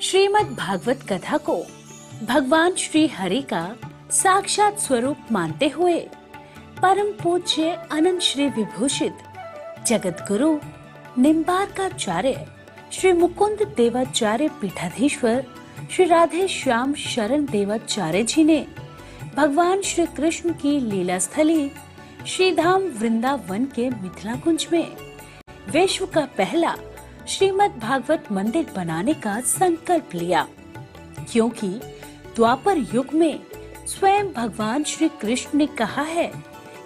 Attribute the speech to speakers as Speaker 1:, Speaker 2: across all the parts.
Speaker 1: श्रीमद् भागवत कथा को भगवान श्री हरि का साक्षात स्वरूप मानते हुए परम पूज्य अनंत श्री विभूषित जगत गुरु निम्बार्काचार्य श्री मुकुंद देवाचार्य पीठाधीश्वर श्री राधे श्याम शरण देवाचार्य जी ने भगवान श्री कृष्ण की लीला स्थली श्रीधाम वृंदावन के मिथिला कुंज में विश्व का पहला श्रीमद् भागवत मंदिर बनाने का संकल्प लिया, क्योंकि द्वापर युग में स्वयं भगवान श्री कृष्ण ने कहा है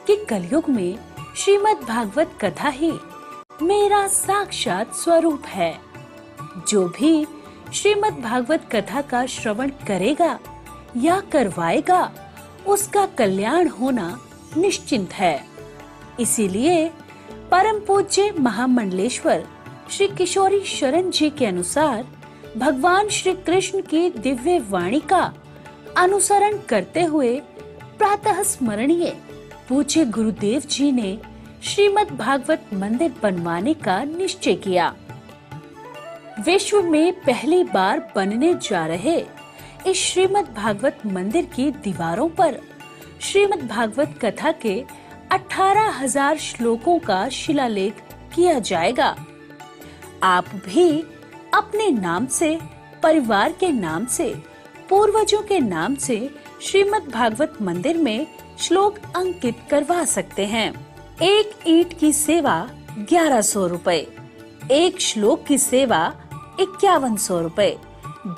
Speaker 1: कि कलयुग में श्रीमद् भागवत कथा ही मेरा साक्षात स्वरूप है। जो भी श्रीमद् भागवत कथा का श्रवण करेगा या करवाएगा उसका कल्याण होना निश्चिंत है। इसीलिए परम पूज्य महामंडलेश्वर श्री किशोरी शरण जी के अनुसार भगवान श्री कृष्ण की दिव्य वाणी का अनुसरण करते हुए प्रातः स्मरणीय पूज्य गुरुदेव जी ने श्रीमद् भागवत मंदिर बनवाने का निश्चय किया। विश्व में पहली बार बनने जा रहे इस श्रीमद् भागवत मंदिर की दीवारों पर श्रीमद् भागवत कथा के 18,000 श्लोकों का शिलालेख किया जाएगा। आप भी अपने नाम से, परिवार के नाम से, पूर्वजों के नाम से श्रीमद् भागवत मंदिर में श्लोक अंकित करवा सकते हैं। एक ईंट की सेवा 1100 रुपए, एक श्लोक की सेवा 5100 रुपए,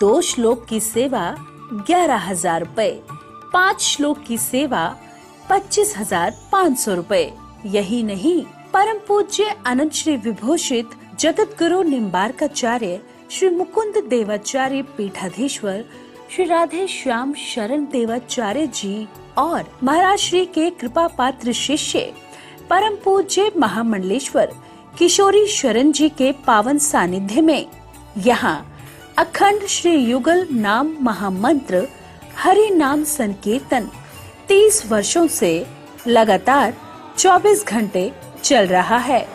Speaker 1: 2 श्लोक की सेवा 11,000 रुपए, 5 श्लोक की सेवा 25,500 रुपए। यही नहीं, परम पूज्य अनंत श्री विभूषित जगत गुरु निम्बार्काचार्य श्री मुकुंद देवाचार्य पीठाधीश्वर श्री राधे श्याम शरण देवाचार्य जी और महाराज श्री के कृपा पात्र शिष्य परम पूज्य महामंडलेश्वर किशोरी शरण जी के पावन सानिध्य में यहाँ अखंड श्री युगल नाम महामंत्र हरि नाम संकीर्तन 30 वर्षों से लगातार 24 घंटे चल रहा है।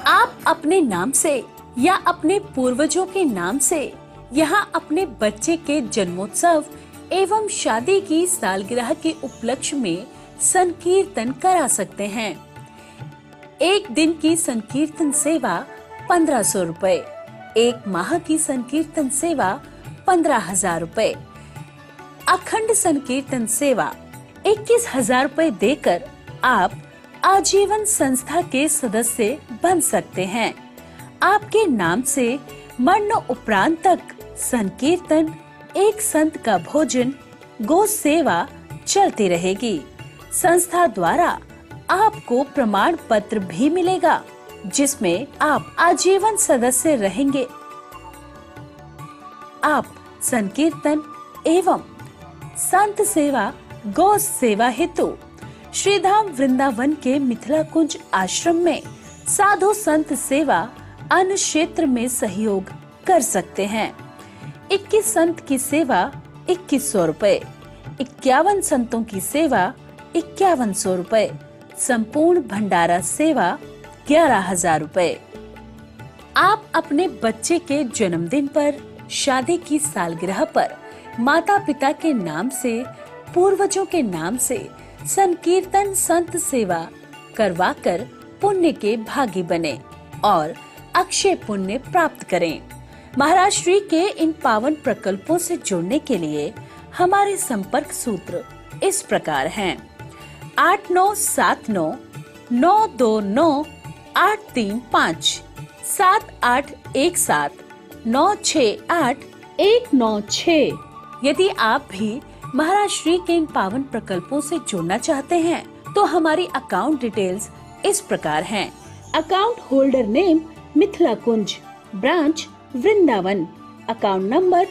Speaker 1: आप अपने नाम से या अपने पूर्वजों के नाम से यहाँ अपने बच्चे के जन्मोत्सव एवं शादी की सालगिरह के उपलक्ष्य में संकीर्तन करा सकते हैं। एक दिन की संकीर्तन सेवा 1500 रुपए, एक माह की संकीर्तन सेवा 15,000 रुपए, अखंड संकीर्तन सेवा 21,000 रुपए देकर आप आजीवन संस्था के सदस्य बन सकते हैं। आपके नाम से मरण उपरांत तक संकीर्तन, एक संत का भोजन, गो सेवा चलती रहेगी। संस्था द्वारा आपको प्रमाण पत्र भी मिलेगा, जिसमें आप आजीवन सदस्य रहेंगे। आप संकीर्तन एवं संत सेवा, गौ सेवा हेतु श्रीधाम वृंदावन के मिथिला कुंज आश्रम में साधु संत सेवा अन्य क्षेत्र में सहयोग कर सकते हैं। 21 संत की सेवा 2100 रुपए, 51 संतों की सेवा 5100 रुपए, संपूर्ण भंडारा सेवा 11,000 रुपए। आप अपने बच्चे के जन्मदिन पर, शादी की सालगिरह पर माता पिता के नाम से, पूर्वजों के नाम से संकीर्तन संत सेवा करवाकर पुण्य के भागी बने और अक्षय पुण्य प्राप्त करें। महाराज श्री के इन पावन प्रकल्पों से जुड़ने के लिए हमारे संपर्क सूत्र इस प्रकार हैं: 8979 929 835, 7817 968 196। यदि आप भी महाराज श्री के इन पावन प्रकल्पों से जुड़ना चाहते हैं तो हमारी अकाउंट डिटेल्स इस प्रकार हैं। Account holder name Mithila Kunj, branch Vrindavan, account number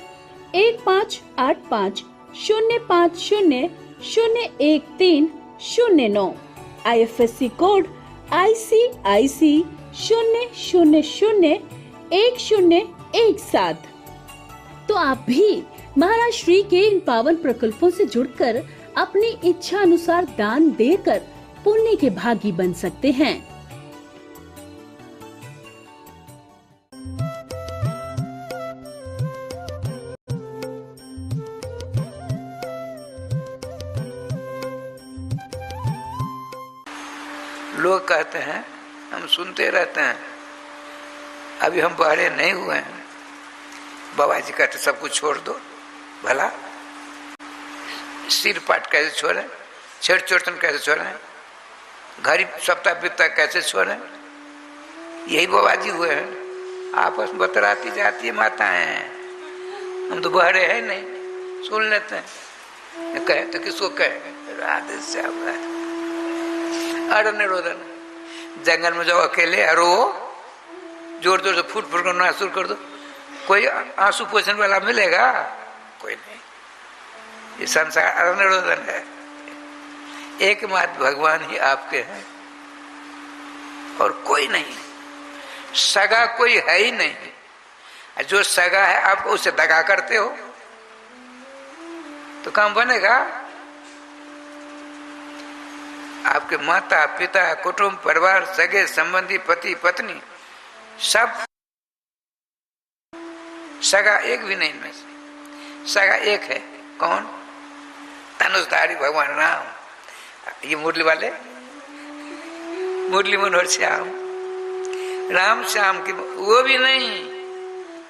Speaker 1: 158505001309, IFSC code ICIC 0001017। तो आप भी महाराज श्री के इन पावन प्रकल्पों से जुड़कर अपनी इच्छा अनुसार दान देकर पुण्य के भागी बन सकते हैं।
Speaker 2: लोग कहते हैं, हम सुनते रहते हैं, अभी हम बड़े नहीं हुए हैं, बाबा जी कहते सब कुछ छोड़ दो। भला सिर पाट कैसे छोड़े, छेड़ चोटन कैसे छोड़े, घड़ी सप्ताह बिप्ता कैसे छोड़े? यही बाबा जी हुए हैं। आपस में बतराती जाती है माताएं, हम तो बहरे हैं नहीं, सुन लेते हैं। कहे तो किसको कहे? राधे श्याम राधे। अरण्य रोदन, जंगल में जाओ अकेले, रो जोर जोर से फूट फूट करना शुरू कर दो, कोई आंसू पोषण वाला मिलेगा? कोई नहीं। ये संसार अरण्य रोदन है। एकमात्र भगवान ही आपके हैं और कोई नहीं। सगा कोई है ही नहीं। जो सगा है आप उससे दगा करते हो तो काम बनेगा? आपके माता पिता कुटुंब परिवार सगे संबंधी पति पत्नी सब सगा एक भी नहीं इनमें से। सगा एक है, कौन? धनुषधारी भगवान राम। ये मुरली वाले, मुरली मनोहर श्याम, राम श्याम की वो भी नहीं,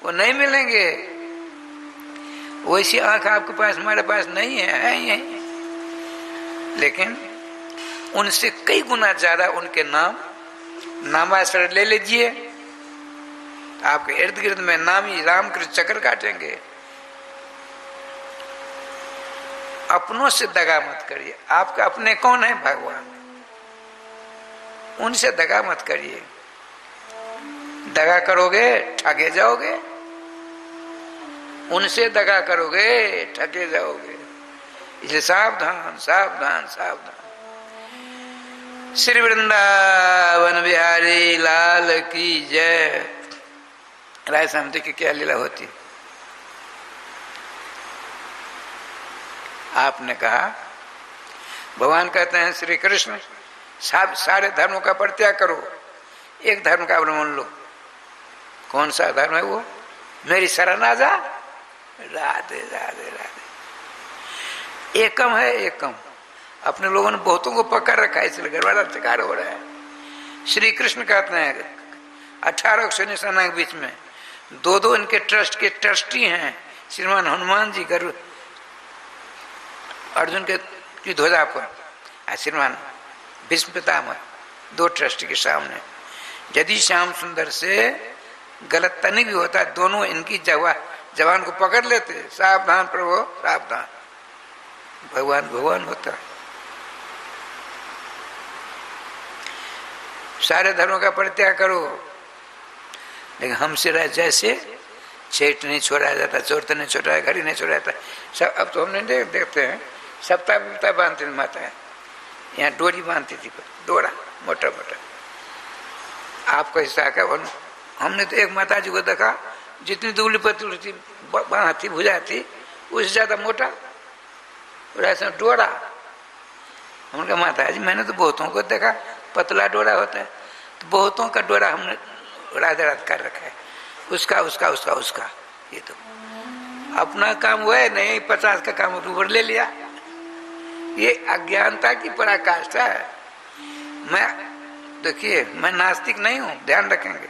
Speaker 2: वो नहीं मिलेंगे। वैसी आंख आपके पास हमारे पास नहीं है यही। लेकिन उनसे कई गुना ज्यादा उनके नामाश्रय ले लीजिए, आपके इर्द गिर्द में नाम ही राम कृष्ण चक्र काटेंगे। अपनों से दगा मत करिए। आपके अपने कौन है? भगवान। उनसे दगा मत करिए। दगा करोगे ठगे जाओगे, उनसे दगा करोगे ठगे जाओगे। इसलिए सावधान सावधान सावधान। श्री वृंदावन बिहारी लाल की जय। राय सामती की क्या लीला होती? आपने कहा, भगवान कहते हैं श्री कृष्ण सारे धर्मों का परित्याग करो, एक धर्म का अवलंबन लो। कौन सा धर्म है वो? मेरी शरण आ जा। राधे राधे राधे। एकम है, एकम। अपने लोगों ने बहुतों को पकड़ रखा है, इसलिए गड़बड़ा शिकार हो रहा है। श्री कृष्ण कहते हैं 18 सेना के बीच में दो इनके ट्रस्ट के ट्रस्टी हैं। श्रीमान हनुमान जी गरुड़ अर्जुन की ध्वजा पर, श्रीमान भीष्म पितामह, 2 ट्रस्टी के सामने। यदि श्याम सुंदर से गलत तनिक भी होता है, दोनों इनकी जवान को पकड़ लेते। सावधान प्रभु सावधान। भगवान भगवान होता है। सारे धर्मों का परित्याग करो, लेकिन हमसे रह जैसे छेट नहीं छोड़ा जाता, चोर नहीं छोड़ा, घड़ी नहीं छोड़ा जाता। सब अब तो हमने देखते हैं सप्ताह बिप्ता बांधते माता है, यहाँ डोरी बांधती थी, डोरा मोटा मोटा। आपका हिस्सा का हमने तो एक माता जी को देखा, जितनी दुबली पतली थी, बाँह थी, भुजा थी, उससे ज्यादा मोटा ऐसा डोरा। उनका माता जी मैंने तो बहुतों को देखा पतला डोरा होता है, तो बहुतों का डोरा हमने राधा रात कर रखा है, उसका उसका उसका उसका। ये तो अपना काम हुआ है नहीं, 50 का काम ऊपर ले लिया। ये अज्ञानता की पराकाष्ठा है। मैं देखिए, मैं नास्तिक नहीं हूं, ध्यान रखेंगे,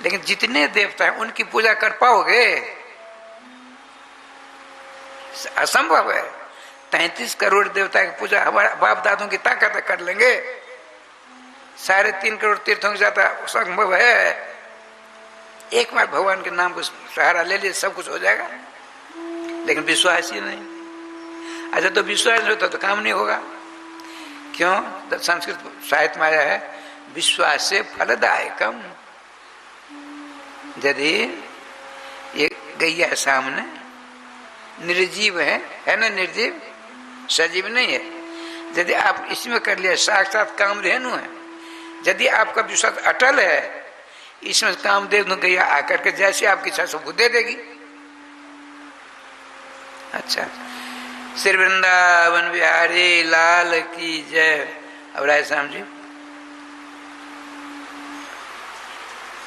Speaker 2: लेकिन जितने देवता हैं उनकी पूजा कर पाओगे? असंभव है। 33 करोड़ देवता की पूजा हमारे बाप दादों की ताकत कर लेंगे? 3.5 करोड़ तीर्थों की ज्यादा संभव है? एक बार भगवान के नाम को सहारा ले लिए सब कुछ हो जाएगा, लेकिन विश्वास ही नहीं। अच्छा, तो विश्वास होता तो काम नहीं होगा। क्यों? तो संस्कृत साहित्य में आया है, विश्वास से फलदायकम। यदि ये गैया सामने निर्जीव है ना? निर्जीव, सजीव नहीं है। यदि आप इसमें कर लिया, साक्षात कामधेनु है। यदि आपका विश्वास अटल है, इसमें कामदेव गैया आकर के जैसे आपकी इच्छा सबको दे देगी। अच्छा, श्री वृंदावन बिहारी लाल की जय। अब राय श्याम जी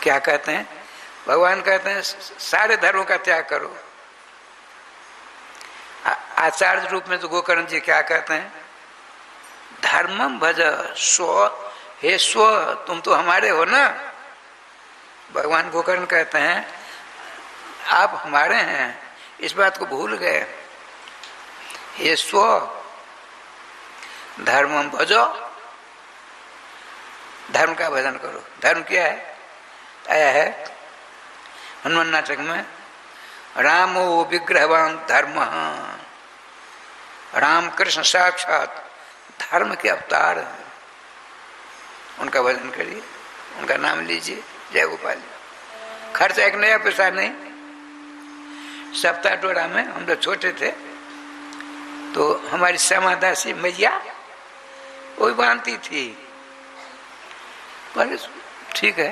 Speaker 2: क्या कहते हैं? भगवान कहते हैं सारे धर्मों का त्याग करो। आचार्य रूप में तो गोकर्ण जी क्या कहते हैं? धर्मम भज स्व, हे स्व तुम तो हमारे हो ना। भगवान गोकर्ण कहते हैं आप हमारे हैं, इस बात को भूल गए। हे स्व धर्मम भजो, धर्म का भजन करो। धर्म क्या है? आया है हनुमान नाटक में, रामो विग्रहवान धर्म, राम कृष्ण साक्षात धर्म के अवतार हैं। उनका भजन करिए, उनका नाम लीजिए, जय गोपाल। खर्च एक नया पैसा नहीं। सप्ताह टोरा में हम लोग छोटे थे तो हमारी समादासी मैया वो बांधती थी, पर ठीक है।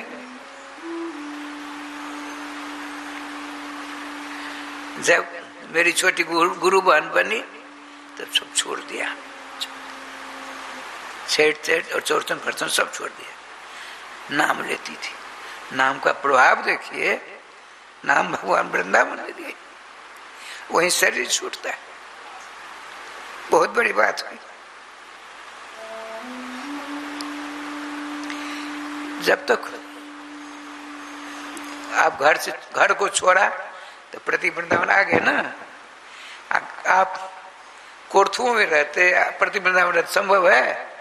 Speaker 2: जब मेरी छोटी गुरु बहन बनी तब सब छोड़ दिया, छेड़ और चौरचन फरचन सब छोड़ दिया। नाम लेती थी, नाम का प्रभाव देखिए, नाम भगवान वृंदावन में दिए, वहीं शरीर छूटता है। बहुत बड़ी बात हुई। जब तक आप घर को छोड़ा तो प्रति वृंदावन आ गए ना। आप कोर्थुओं में रहते, प्रति वृंदावन रहते, संभव है?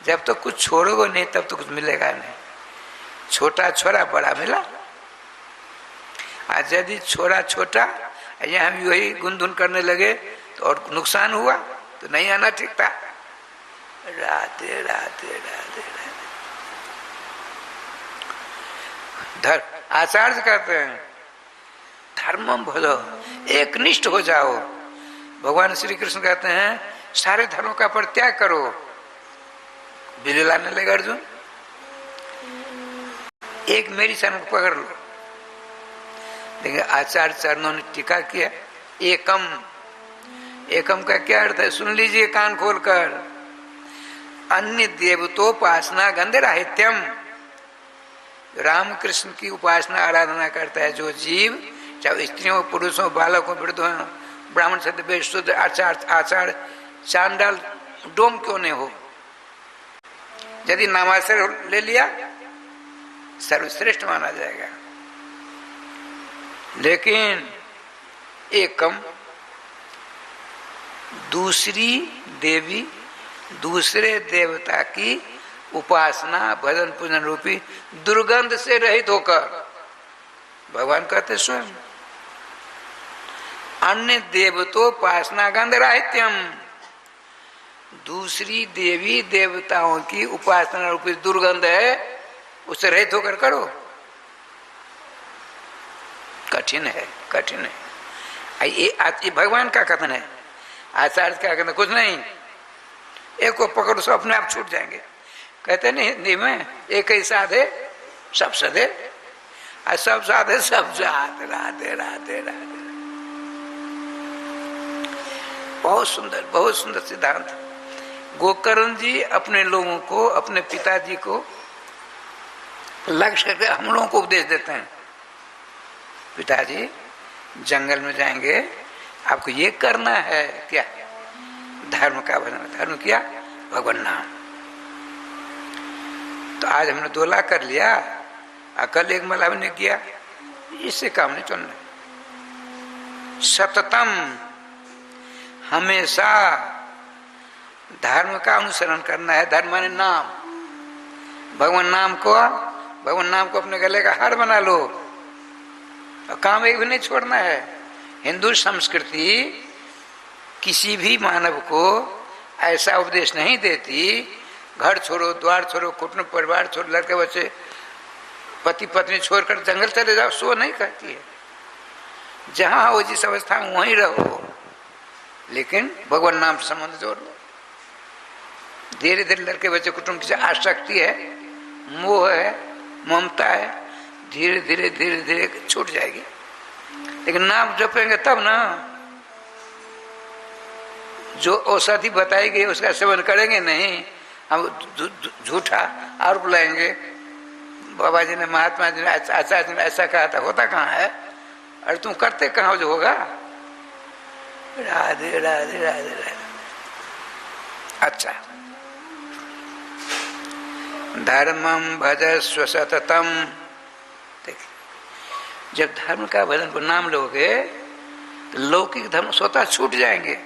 Speaker 2: जब तक कुछ छोड़ोगे नहीं तब तो कुछ मिलेगा नहीं। छोटा छोड़ा बड़ा मिला। आज यदि छोड़ा छोटा यहाँ भी वही गुनधुन करने लगे तो और नुकसान हुआ तो नहीं आना ठीक था। राधे राधे राधे राधे। आचार्य कहते हैं धर्मम भजो, एक निष्ठ हो जाओ। भगवान श्री कृष्ण कहते हैं सारे धर्मों का परित्याग करो। बिल्ली लाने लगे अर्जुन, एक मेरी चरण को पकड़ लो। देखिए आचार्य चरणों ने टीका किया, एकम। एकम का क्या अर्थ है? सुन लीजिए कान खोलकर। अन्य देवतोपासना गंधराहित्यम, रामकृष्ण की उपासना आराधना करता है जो जीव, चाहे स्त्रियों पुरुषों बालकों वृद्धों ब्राह्मण क्षत्रिय शुद्ध आचार चांडाल डोम क्यों नहीं हो, यदि नामाश्रय ले लिया सर्वश्रेष्ठ माना जाएगा। लेकिन एकम, दूसरी देवी दूसरे देवता की उपासना भजन पूजन रूपी दुर्गंध से रहित होकर, भगवान कहते स्वयं अन्य देवतोपासना गंधराहित्यम, दूसरी देवी देवताओं की उपासना रूपी दुर्गंध है, उससे रहित होकर करो। कठिन है, कठिन है। ये भगवान का कथन है। आचार्य का कथन कुछ नहीं, एक को पकड़ो सब अपने आप छूट जाएंगे। कहते नहीं हिंदी में, एक ही साधे सब सधे, और सब साधे सब जात। राधे राधे राधे। बहुत सुंदर सिद्धांत। गोकर्ण जी अपने लोगों को, अपने पिताजी को लक्ष्य करके हम लोगों को उपदेश देते हैं। पिताजी जंगल में जाएंगे, आपको ये करना है क्या? धर्म का भजन। धर्म क्या? भगवान नाम। तो आज हमने 2 लाख कर लिया, कल एक मला ने किया, इससे काम नहीं चलना। सततम, हमेशा धर्म का अनुसरण करना है। धर्म माने नाम। भगवान नाम को अपने गले का हार बना लो, और काम एक भी नहीं छोड़ना है। हिंदू संस्कृति किसी भी मानव को ऐसा उपदेश नहीं देती, घर छोड़ो, द्वार छोड़ो, कुटुंब परिवार छोड़ो, लड़के बच्चे पति पत्नी छोड़कर जंगल चले जाओ, सो नहीं कहती है। जहां हो जिस अवस्था में वहीं रहो, लेकिन भगवान नाम से संबंध जोड़ लो। धीरे धीरे लड़के बच्चे कुटुंब की आसक्ति है, मोह है, ममता है, धीरे धीरे धीरे धीरे छूट जाएगी। लेकिन नाम जपेंगे तब ना। जो औषधि बताई गई उसका सेवन करेंगे नहीं, हम झूठा आरोप लाएंगे। बाबा जी ने, महात्मा जी ने, आचार्य जी ने ऐसा कहा था, होता कहाँ है? अरे तुम करते कहाँ जो होगा। राधे राधे राधे राधे। अच्छा, धर्मम भजस्व सततम। देखिए, जब धर्म का भजन को नाम लोगे तो लौकिक धर्म स्वतः छूट जाएंगे।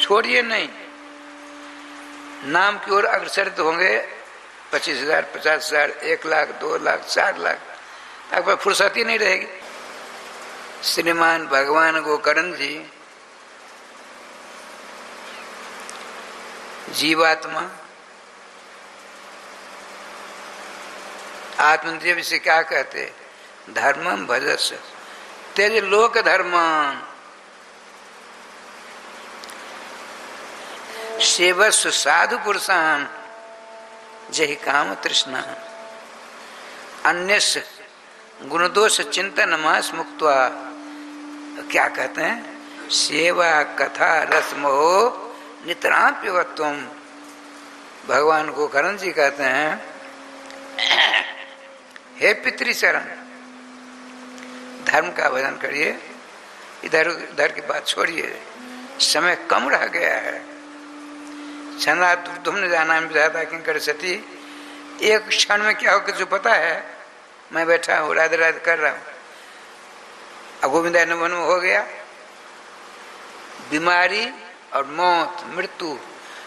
Speaker 2: छोड़िए नहीं, नाम की ओर अग्रसरित होंगे। 25,000, 50,000, 1 लाख, 2 लाख, 4 लाख, आपको फुर्सत ही नहीं रहेगी। श्रीमान भगवान गोकर्ण जी जीवात्मा आत्मदेव से क्या कहते? धर्मम भजस्व तेज लोक धर्मान सेवस्व साधु पुरुषान जहि काम तृष्णा अन्यस्य गुणदोष चिंतन मास मुक्त्वा। क्या कहते हैं? सेवा कथा रस मोह नितरां पिबत्वम। भगवान गोकर्ण जी कहते हैं, हे पितृचरण, धर्म का भजन करिए, इधर उधर की बात छोड़िए, समय कम रह गया है। छना तुमने जाना में ज्यादा किंकर सती। एक क्षण में क्या हो कुछ पता है? मैं बैठा हूँ, राधे राधे कर रहा हूँ, अब गोविंदा वन में हो गया। बीमारी और मौत, मृत्यु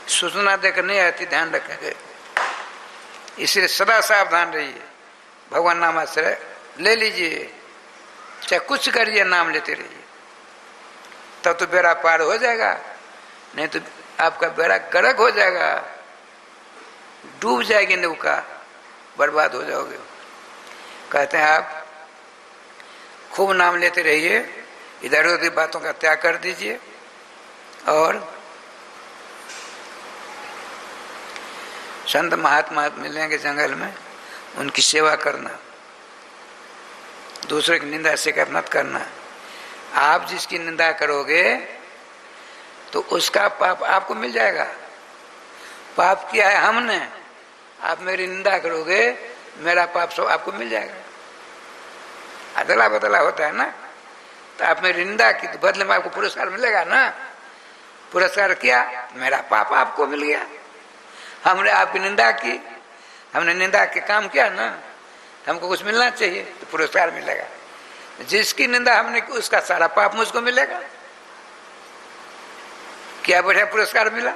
Speaker 2: सूचना देकर नहीं आती, ध्यान रखेंगे। इसलिए सदा सावधान रहिए। भगवान नाम आश्रय ले लीजिए, चाहे कुछ करिए, नाम लेते रहिए, तब तो बेड़ा पार हो जाएगा। नहीं तो आपका बेड़ा गर्क हो जाएगा, डूब जाएगी नौका, बर्बाद हो जाओगे। कहते हैं आप खूब नाम लेते रहिए, इधर उधर की बातों का त्याग कर दीजिए और संत महात्मा मिलेंगे जंगल में, उनकी सेवा करना, दूसरे की निंदा शिकायत मत करना। आप जिसकी निंदा करोगे तो उसका पाप आपको मिल जाएगा। पाप किया है हमने, आप मेरी निंदा करोगे, मेरा पाप सब आपको मिल जाएगा। अदला बदला होता है ना, तो आप मेरी निंदा की तो बदले में आपको पुरस्कार मिलेगा ना। पुरस्कार किया, मेरा पाप आपको मिल गया। हमने आपकी निंदा की, हमने निंदा के काम किया ना, हमको कुछ मिलना चाहिए, तो पुरस्कार मिलेगा। जिसकी निंदा हमने की उसका सारा पाप मुझको मिलेगा। क्या बढ़िया पुरस्कार मिला।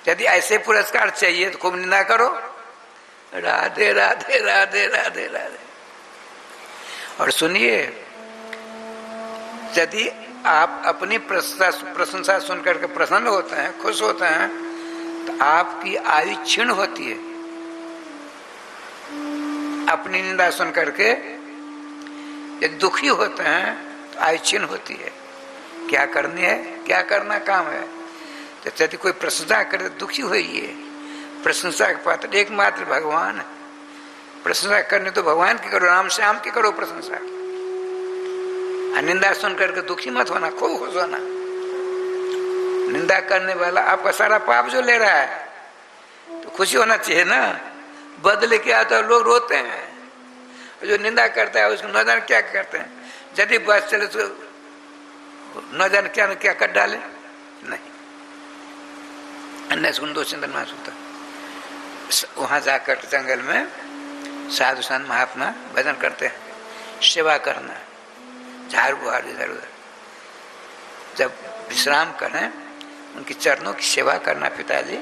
Speaker 2: यदि ऐसे पुरस्कार चाहिए तो खूब निंदा करो, राधे राधे राधे राधे राधे। और सुनिए, यदि आप अपनी प्रशंसा सुनकर के प्रसन्न होते हैं, खुश होते हैं, तो आपकी आयु क्षीण होती है। अपनी निंदा सुन करके यदि दुखी होते हैं तो आयु क्षीण होती है। क्या करनी है, क्या करना काम है। तो यदि कोई प्रशंसा करे तो दुखी होइए। प्रशंसा के पात्र एकमात्र भगवान है। प्रशंसा करनी तो भगवान की करो, राम श्याम की करो प्रशंसा। निंदा सुन करके दुखी मत होना, खूब खुश होना। निंदा करने वाला आपका सारा पाप जो ले रहा है, तो खुशी होना चाहिए ना। बदले के आता है लोग रोते हैं, जो निंदा करता है उसको न जाने क्या करते हैं। यदि बस चले तो न जाने क्या न क्या कर डाले। नहीं, अन्य सुन दो चिंतन मास होता। वहां जाकर जंगल में साधु संत महात्मा भजन करते हैं, सेवा करना, झाड़ बुहार इधर उधर। जब विश्राम करें, उनके चरणों की सेवा करना। पिताजी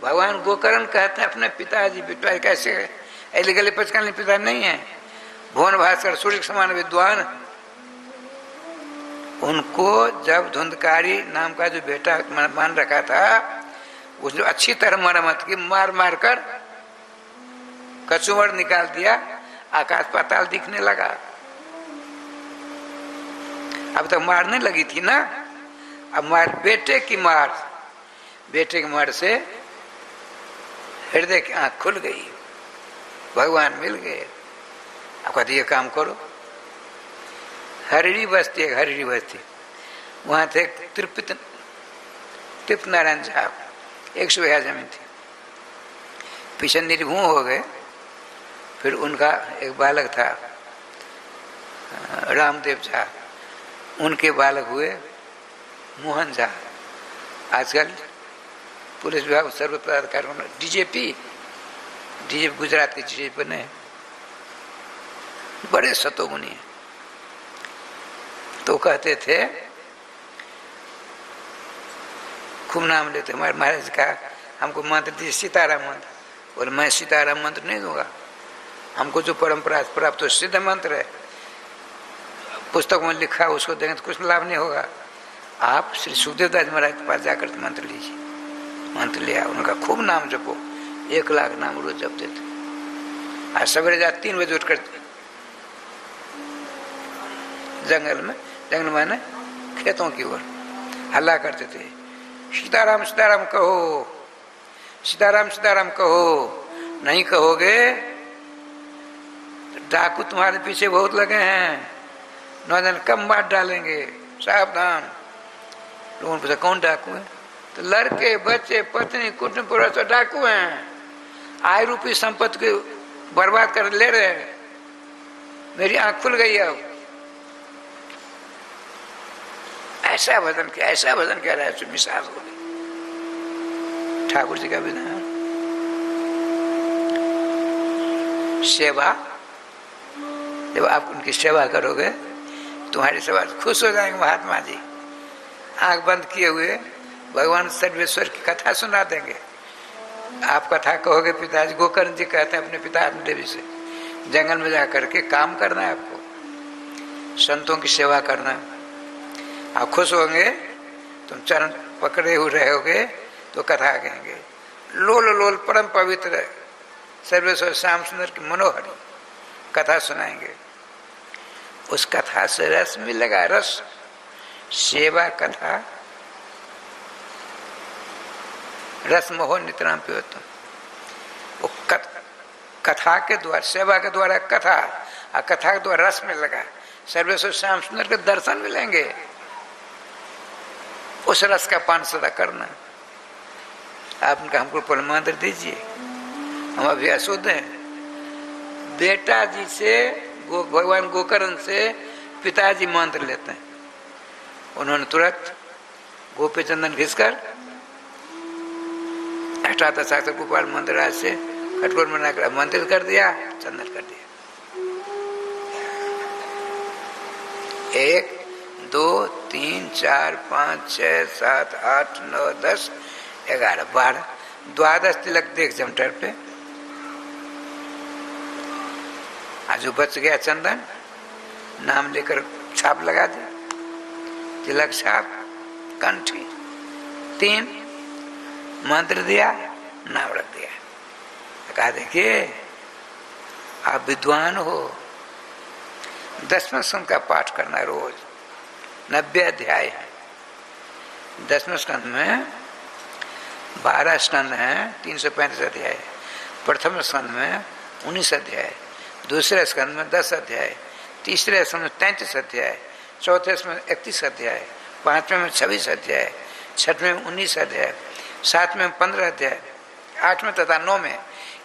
Speaker 2: भगवान गोकर्ण कहते हैं अपने पिताजी। पिता कैसे ऐले गले पचकाने पिता नहीं है, भुवन भास्कर सूर्य के समान विद्वान। उनको जब धुंधकारी नाम का जो बेटा मान रखा था, उसने अच्छी तरह मरम्मत की, मार मार कर कचुमर निकाल दिया, आकाश पाताल दिखने लगा। अब तक मार नहीं लगी थी ना, अब मार बेटे की मार से हृदय की आंख खुल गई, भगवान मिल गए। अब कहते ये काम करो। हरिड़ी बस्ती, वहां थे तृप्त नारायण साहब, 100 बीघा जमीन थी। पीछे निर्भू हो गए। फिर उनका एक बालक था रामदेव साहब, उनके बालक हुए मोहन झा आजकल पुलिस विभाग सर्व पदाधिकारी डीजीपी गुजरात के डीजीपी बने, बड़े सतोगुनी हैं। तो कहते थे, खूब नाम लेते, हमारे महाराज का हमको मंत्र दीजिए सीताराम मंत्र। बोले मैं सीताराम मंत्र नहीं दूंगा, हमको जो परंपरा प्राप्त तो सिद्ध मंत्र है, पुस्तक में लिखा उसको देंगे तो कुछ लाभ नहीं होगा। आप श्री सुखदेव दास महाराज के पास जाकर मंत्र लीजिए। मंत्र लिया, उनका खूब नाम जपो, 1 लाख नाम रोज जपते थे। आज सवेरे जा 3 बजे उठ कर जंगल में खेतों की ओर हल्ला करते थे, सीताराम सीताराम कहो, सीताराम सीताराम कहो, नहीं कहोगे तो डाकू तुम्हारे पीछे बहुत लगे हैं, नौजवान कम मार डालेंगे, सावधान। लोगों ने पूछा कौन डाकू है? तो लड़के बच्चे पत्नी कुटुंब पुरुष डाकू हैं, आय रूपी संपत्ति को बर्बाद कर ले रहे हैं। मेरी आंख खुल गई अब। ऐसा भजन क्या रहा है, मिसाल हो गई ठाकुर जी का विधान। सेवा, जब आप उनकी सेवा करोगे तुम्हारी सेवा खुश हो जाएंगे महात्मा जी। आंख बंद किए हुए भगवान सर्वेश्वर की कथा सुना देंगे। आप कथा कहोगे, पिताजी गोकर्ण जी कहते हैं अपने पिता देवी से, जंगल में जाकर के काम करना है आपको, संतों की सेवा करना। आप खुश होंगे, तुम चरण पकड़े हुए रहोगे तो कथा कहेंगे, लोल लोल परम पवित्र सर्वेश्वर श्याम सुंदर की मनोहरी कथा सुनाएंगे। उस कथा से रस मिलेगा, रस। सेवा कथा रस मोह नितराम पियो तुम। वो कथा के द्वारा, सेवा के द्वारा कथा, और कथा के द्वारा रस मिलेगा, सर्वेश्वर श्याम सुंदर के दर्शन मिलेंगे। उस रस का पान सदा करना। आप उनका हमको परमांतर दीजिए, हम अभी अशुद्ध हैं। बेटा जी से भगवान गोकर्ण से पिताजी मंत्र लेते हैं। उन्होंने तुरंत गोपी चंदन घिसकर अष्टादश शास्त्र गोपाल मंत्र राज से खटकोर बनाकर मंत्रित कर दिया, चंदन कर दिया। 1 2 3 4 5 6 7 8 9 10 11 12 द्वादश तिलक देख जमटर पे। आज बच गया चंदन, नाम लेकर छाप लगा दिया, तिलक छाप, कंठी, 3 मंत्र दिया, नाम रख दिया। कहा देखिए आप विद्वान हो, 10वें स्कंद का पाठ करना रोज। 90 अध्याय है 10वें स्कंद में, 12 स्कंद है, 335 अध्याय। प्रथम स्कंद में 19 अध्याय, दूसरे स्कंद में 10 अध्याय, तीसरे स्कंद में 33 अध्याय, चौथे स्कंद में 31 अध्याय, 5वें में 26 अध्याय, 6वें में 19 अध्याय, 7वें में 15 अध्याय, 8वें तथा 9वें,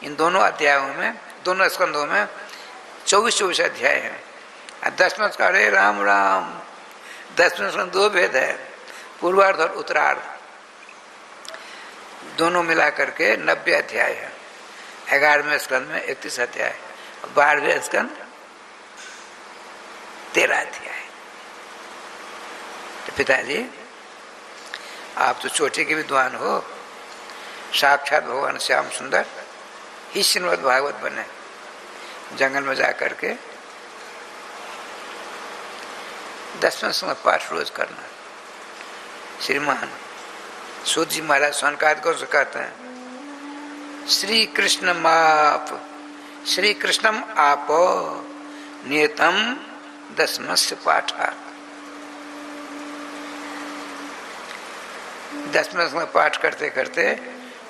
Speaker 2: इन दोनों अध्यायों में, दोनों स्कंदों में 24-24 अध्याय है। 10वें स्कंद, अरे राम राम, 10वें स्कंद 2 भेद है, पूर्वार्ध और उत्तरार्ध, दोनों मिला करके 90 अध्याय है। 11वें स्कंद में 31 अध्याय, 12वें स्कंद 13 अध्याय। तो पिताजी आप तो चोटी के विद्वान हो, साक्षात भगवान श्याम सुंदर ही श्रीमद् भागवत बने। जंगल में जा करके 10वें समय पाठ रोज करना। श्रीमान सूत जी महाराज सोनकाद को कहते हैं, श्री कृष्णम आप नियतम 10मस्य पाठा। 10वें समय पाठ करते करते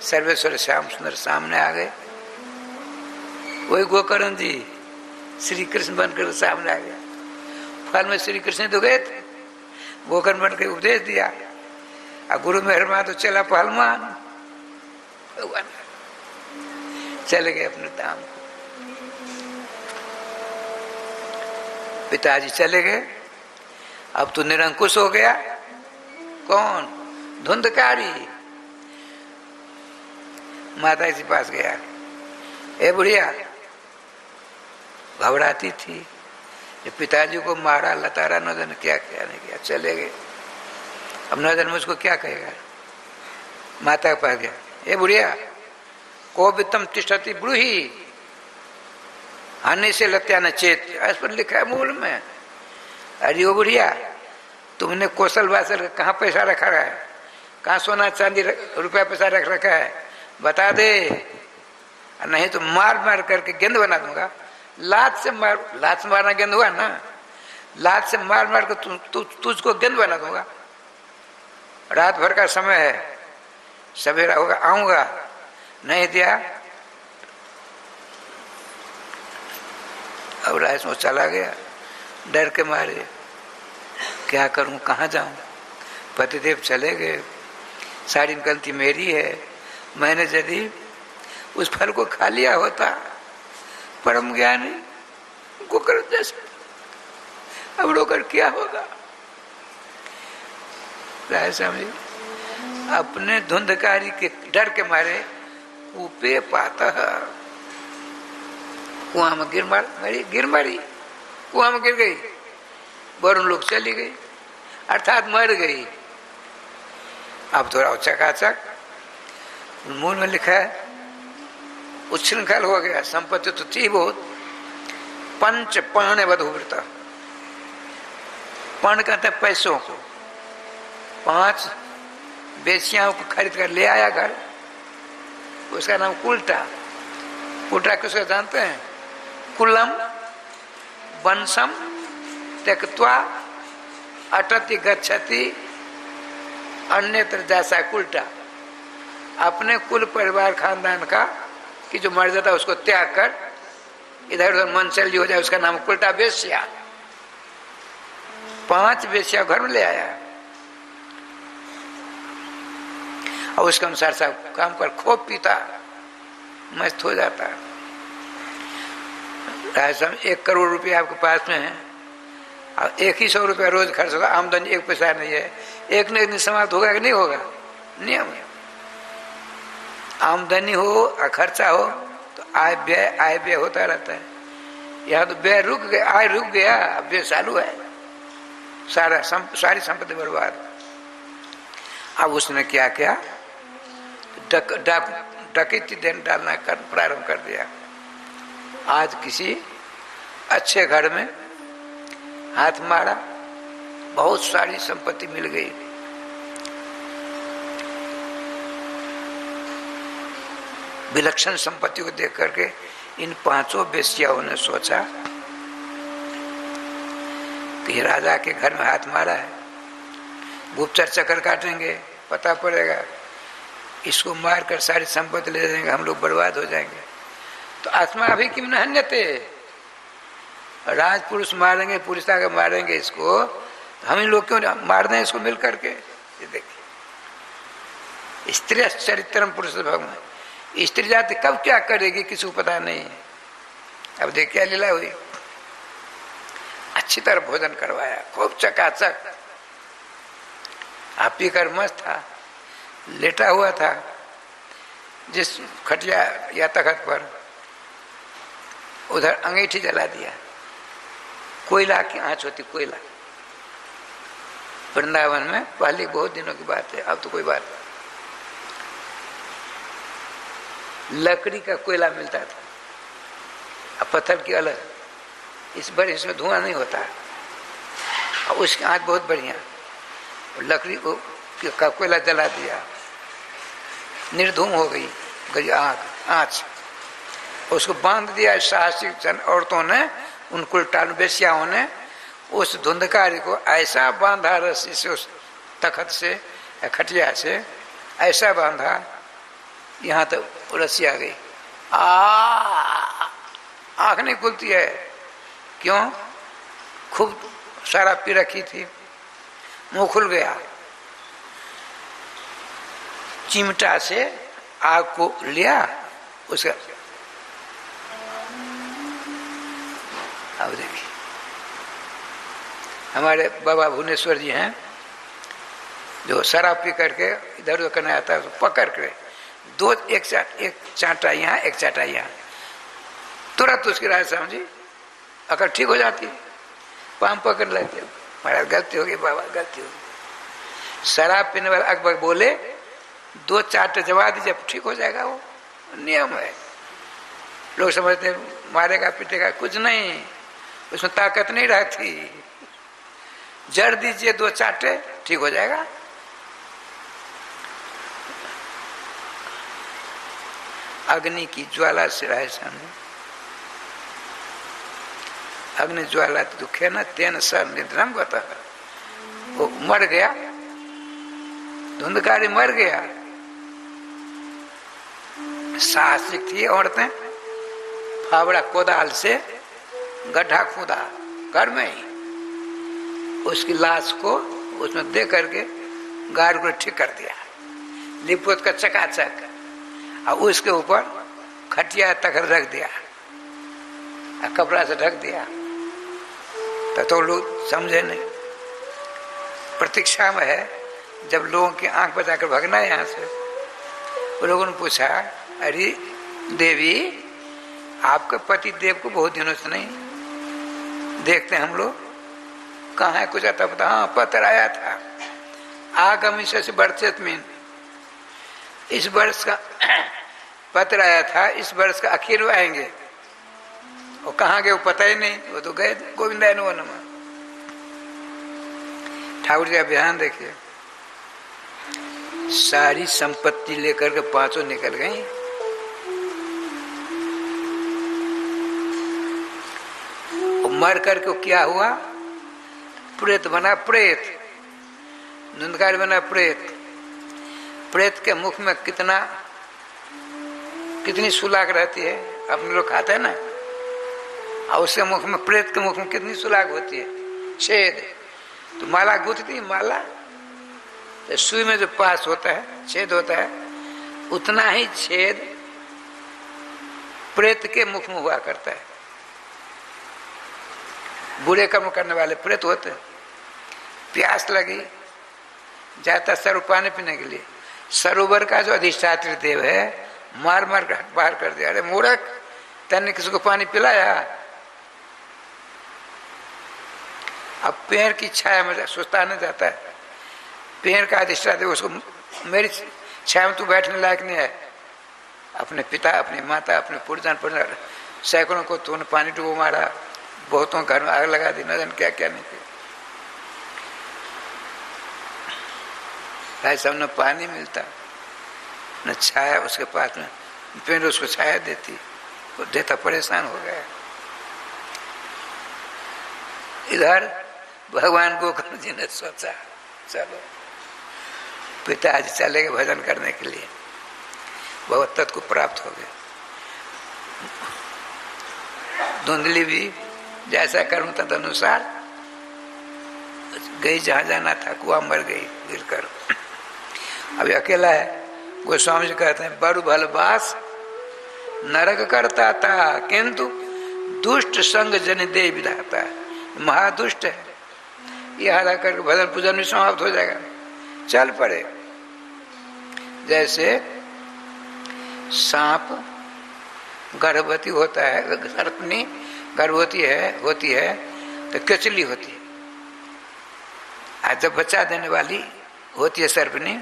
Speaker 2: सर्वेश्वर श्याम सुंदर सामने आ गए। वही गोकर्ण जी श्री कृष्ण बनकर सामने आ गया। फल में श्री कृष्ण तो गए थे, गोकर्ण बनकर उपदेश दिया, और गुरु मेहरबान तो चला पहलवान, चले गए अपने धाम को। पिताजी चले गए, अब तो निरंकुश हो गया, कौन? धुंधकारी। माता जी पास गया, ए बुढ़िया, घबराती थी, पिताजी को मारा लतारा, न जाने क्या क्या नहीं किया, चले गए। अब न जाने मुझको क्या कहेगा। माता के पास गया, ए बुढ़िया, को वित्तम तिष्ठति ब्रूही हानि से लत्या न चेत, इस पर लिखा है मूल में। अरे ओ बुढ़िया, तुमने कौशल वासल का कहाँ पैसा रखा है, कहाँ सोना चांदी रुपया पैसा रख रखा है, बता दे, नहीं तो मार मार करके गेंद बना दूंगा। लात से मारना गेंद हुआ ना, लात से मार मार कर तुझको गेंद बना दूंगा। रात भर का समय है, सवेरा होगा आऊंगा, नहीं दिया। अब राज में चला गया, डर के मारे, क्या करूं, कहाँ जाऊं। पतिदेव चले गए, सारी गलती मेरी है, मैंने यदि उस फल को खा लिया होता, परम ज्ञानी कुकर जैसे, अब रोकर क्या होगा। राय समझे, अपने धुंधकारी के डर के मारे ऊपे पाता, कुआं में गिर मारी, कुआं में गिर गई, वरुण लोग चली गई, अर्थात मर गई। अब थोड़ा चकाचक मूल में लिखा है, उच्छृंखल हो गया, संपत्ति तो थी बहुत। पंच पर्ण वधुवृत, पर्ण कहते हैं पैसों को, 5 बेचियाओं को खरीद कर ले आया घर, उसका नाम कुल्टा। कुल्टा किसको जानते हैं? कुलम वंशम त्यक्त्वा अटति गच्छति अन्यत्र जैसा कुल्टा। अपने कुल परिवार खानदान का कि जो मर जाता है उसको त्याग कर इधर उधर मन चली हो जाए, उसका नाम कुल्टा बेश्या। 5 बेश्या घर में ले आया और उसके अनुसार सब काम कर खूब पीता, मस्त हो जाता। 1 करोड़ रुपया आपके पास में है और 100 रुपया रोज खर्च होगा, आमदनी 1 पैसा नहीं है, एक न एक दिन समाप्त होगा कि नहीं होगा? नियम है। आमदनी हो और खर्चा हो तो आय व्यय होता रहता है। यहाँ तो व्यय रुक गया, आय रुक गया, अब व्यय चालू है, सारी संपत्ति बर्बाद। अब उसने क्या किया, डकैती डालना प्रारंभ कर दिया। आज किसी अच्छे घर में हाथ मारा, बहुत सारी संपत्ति मिल गई। विलक्षण संपत्ति को देख करके इन 5 बेश्याओं ने सोचा कि राजा के घर में हाथ मारा है, गुप्तचर चक्कर काटेंगे, पता पड़ेगा, इसको मार कर सारी संपत्ति ले जाएंगे, हम लोग बर्बाद हो जाएंगे। तो आत्मा अभी किम न हन्यते, राजपुरुष मारेंगे, पुरुष आगे मारेंगे इसको, तो हम लोग क्यों मार दें इसको मिल करके। ये देखिए, स्त्री चरित्रम पुरुष भगवान, स्त्री जाति कब क्या करेगी किसी को पता नहीं है। अब देख क्या लीला हुई, अच्छी तरह भोजन करवाया, खूब चकाचक, आप पी कर मस्त था, लेटा हुआ था जिस खटिया या तखत पर, उधर अंगीठी जला दिया, कोयला की आंच होती, कोयला। वृंदावन में पहले बहुत दिनों की बात है, अब तो कोई बात नहीं, लकड़ी का कोयला मिलता था, अब पत्थर की अलग, इस बार इसमें धुआं नहीं होता, और उसकी आंच बहुत बढ़िया, लकड़ी को का कोयला जला दिया, निर्धूम हो गई आंच, उसको बांध दिया। साहसिक औरतों ने, उन कुल्टान बेश्याओं ने उस धुंधकारी को ऐसा बांधा, रस्सी से, उस तखत से, खटिया से ऐसा बांधा, यहाँ तक रस्सी आ गई, आंख नहीं खुलती है। क्यों? खूब सारा पी रखी थी, मुंह खुल गया, चिमटा से आग को लिया उसका। अब देखिए, हमारे बाबा भुवनेश्वर जी हैं, जो शराब पी करके इधर उधर करने आता है, तो पकड़ कर दो एक चांटा यहाँ एक चांटा यहाँ, तुरंत उसकी राय समझी अगर ठीक हो जाती, पाम पकड़ लेते, महाराज गलती होगी बाबा गलती होगी। शराब पीने वाले अकबर बोले 2 चांटे जवा दीजिए ठीक हो जाएगा, वो नियम है। लोग समझते मारेगा पीटेगा, कुछ नहीं, उसमें ताकत नहीं रहती, जड़ दीजिए 2 चांटे ठीक हो जाएगा। अग्नि की ज्वाला से रहे सामने, अग्नि ज्वाला दुखे न तेन सर निद्रम बता, वो मर गया, धुंधकारी मर गया। साहसिक थी औरतें, फावड़ा कोदाल से गड्ढा खोदा घर में ही, उसकी लाश को उसमें दे करके गार को ठीक कर दिया, लिपोत का चकाचक, और उसके ऊपर खटिया तक रख दिया, कपड़ा से ढक दिया। तो लोग समझे नहीं, प्रतीक्षा में है जब लोगों की आंख बचाकर भागना है यहाँ से। वो लोगों ने पूछा, अरे देवी आपके पति देव को बहुत दिनों से नहीं देखते हम लोग, कहाँ है कुछ आता पता? हाँ पत्र आया था, आगामी से वर्षित में, इस वर्ष का पत्र आया था, इस वर्ष का आखिर में आएंगे। वो कहाँ गए वो पता ही नहीं, वो तो गए गोविंदायन वन में। ठाकुर जी का बयान देखिए, सारी संपत्ति लेकर के 5 निकल गई, मर करके क्या हुआ? प्रेत बना, प्रेत धुंधकारी बना प्रेत। प्रेत के मुख में कितनी सुलाग रहती है, अपने लोग खाते हैं ना, और उसके मुख में, प्रेत के मुख में कितनी सुलाग होती है, छेद। तो माला गूंथती, माला तो सुई में जो पास होता है, छेद होता है, उतना ही छेद प्रेत के मुख में हुआ करता है। बुरे कर्म करने वाले प्रेत होते, प्यास लगी, जाता सरोवर पानी पीने के लिए, सरोवर का जो अधिष्ठात्री देव है मार मार कर बाहर कर दिया। अरे मूर्ख, तैने किसी को पानी पिलाया? अब पेड़ की छाया में सुस्ताने जाता है, पेड़ का अधिष्ठात्री उसको, मेरी छाया में तू बैठने लायक नहीं है। अपने पिता, अपनी माता, अपने पूर्वजन पर सैकड़ों को तूने पानी डुबो मारा, बहुतों घर में आग लगा दी, न जाने क्या क्या नहीं किया। भाई सब न पानी मिलता न छाया उसके पास में, पेड़ उसको छाया देती, वो देता परेशान हो गया। इधर भगवान गोकर्ण जी ने सोचा चलो पिताजी चले गए भजन करने के लिए, भगवत तत्व को प्राप्त हो गए। धुंधली भी जैसा कर्म तद अनुसार गई, जहां जाना था, कुआ मर गई गिरकर। अभी अकेला है। गोस्वामी जी कहते हैं, बड़ू भलबास नरक करता था, किंतु दुष्ट संग जन दे विधाता, महादुष्ट है, ये हरा करके भजन पूजन भी समाप्त हो जाएगा, चल पड़े। जैसे सांप गर्भवती होता है, सर्पनी गर्भवती होती है तो केचली होती है, जब बच्चा देने वाली होती है सर्पनी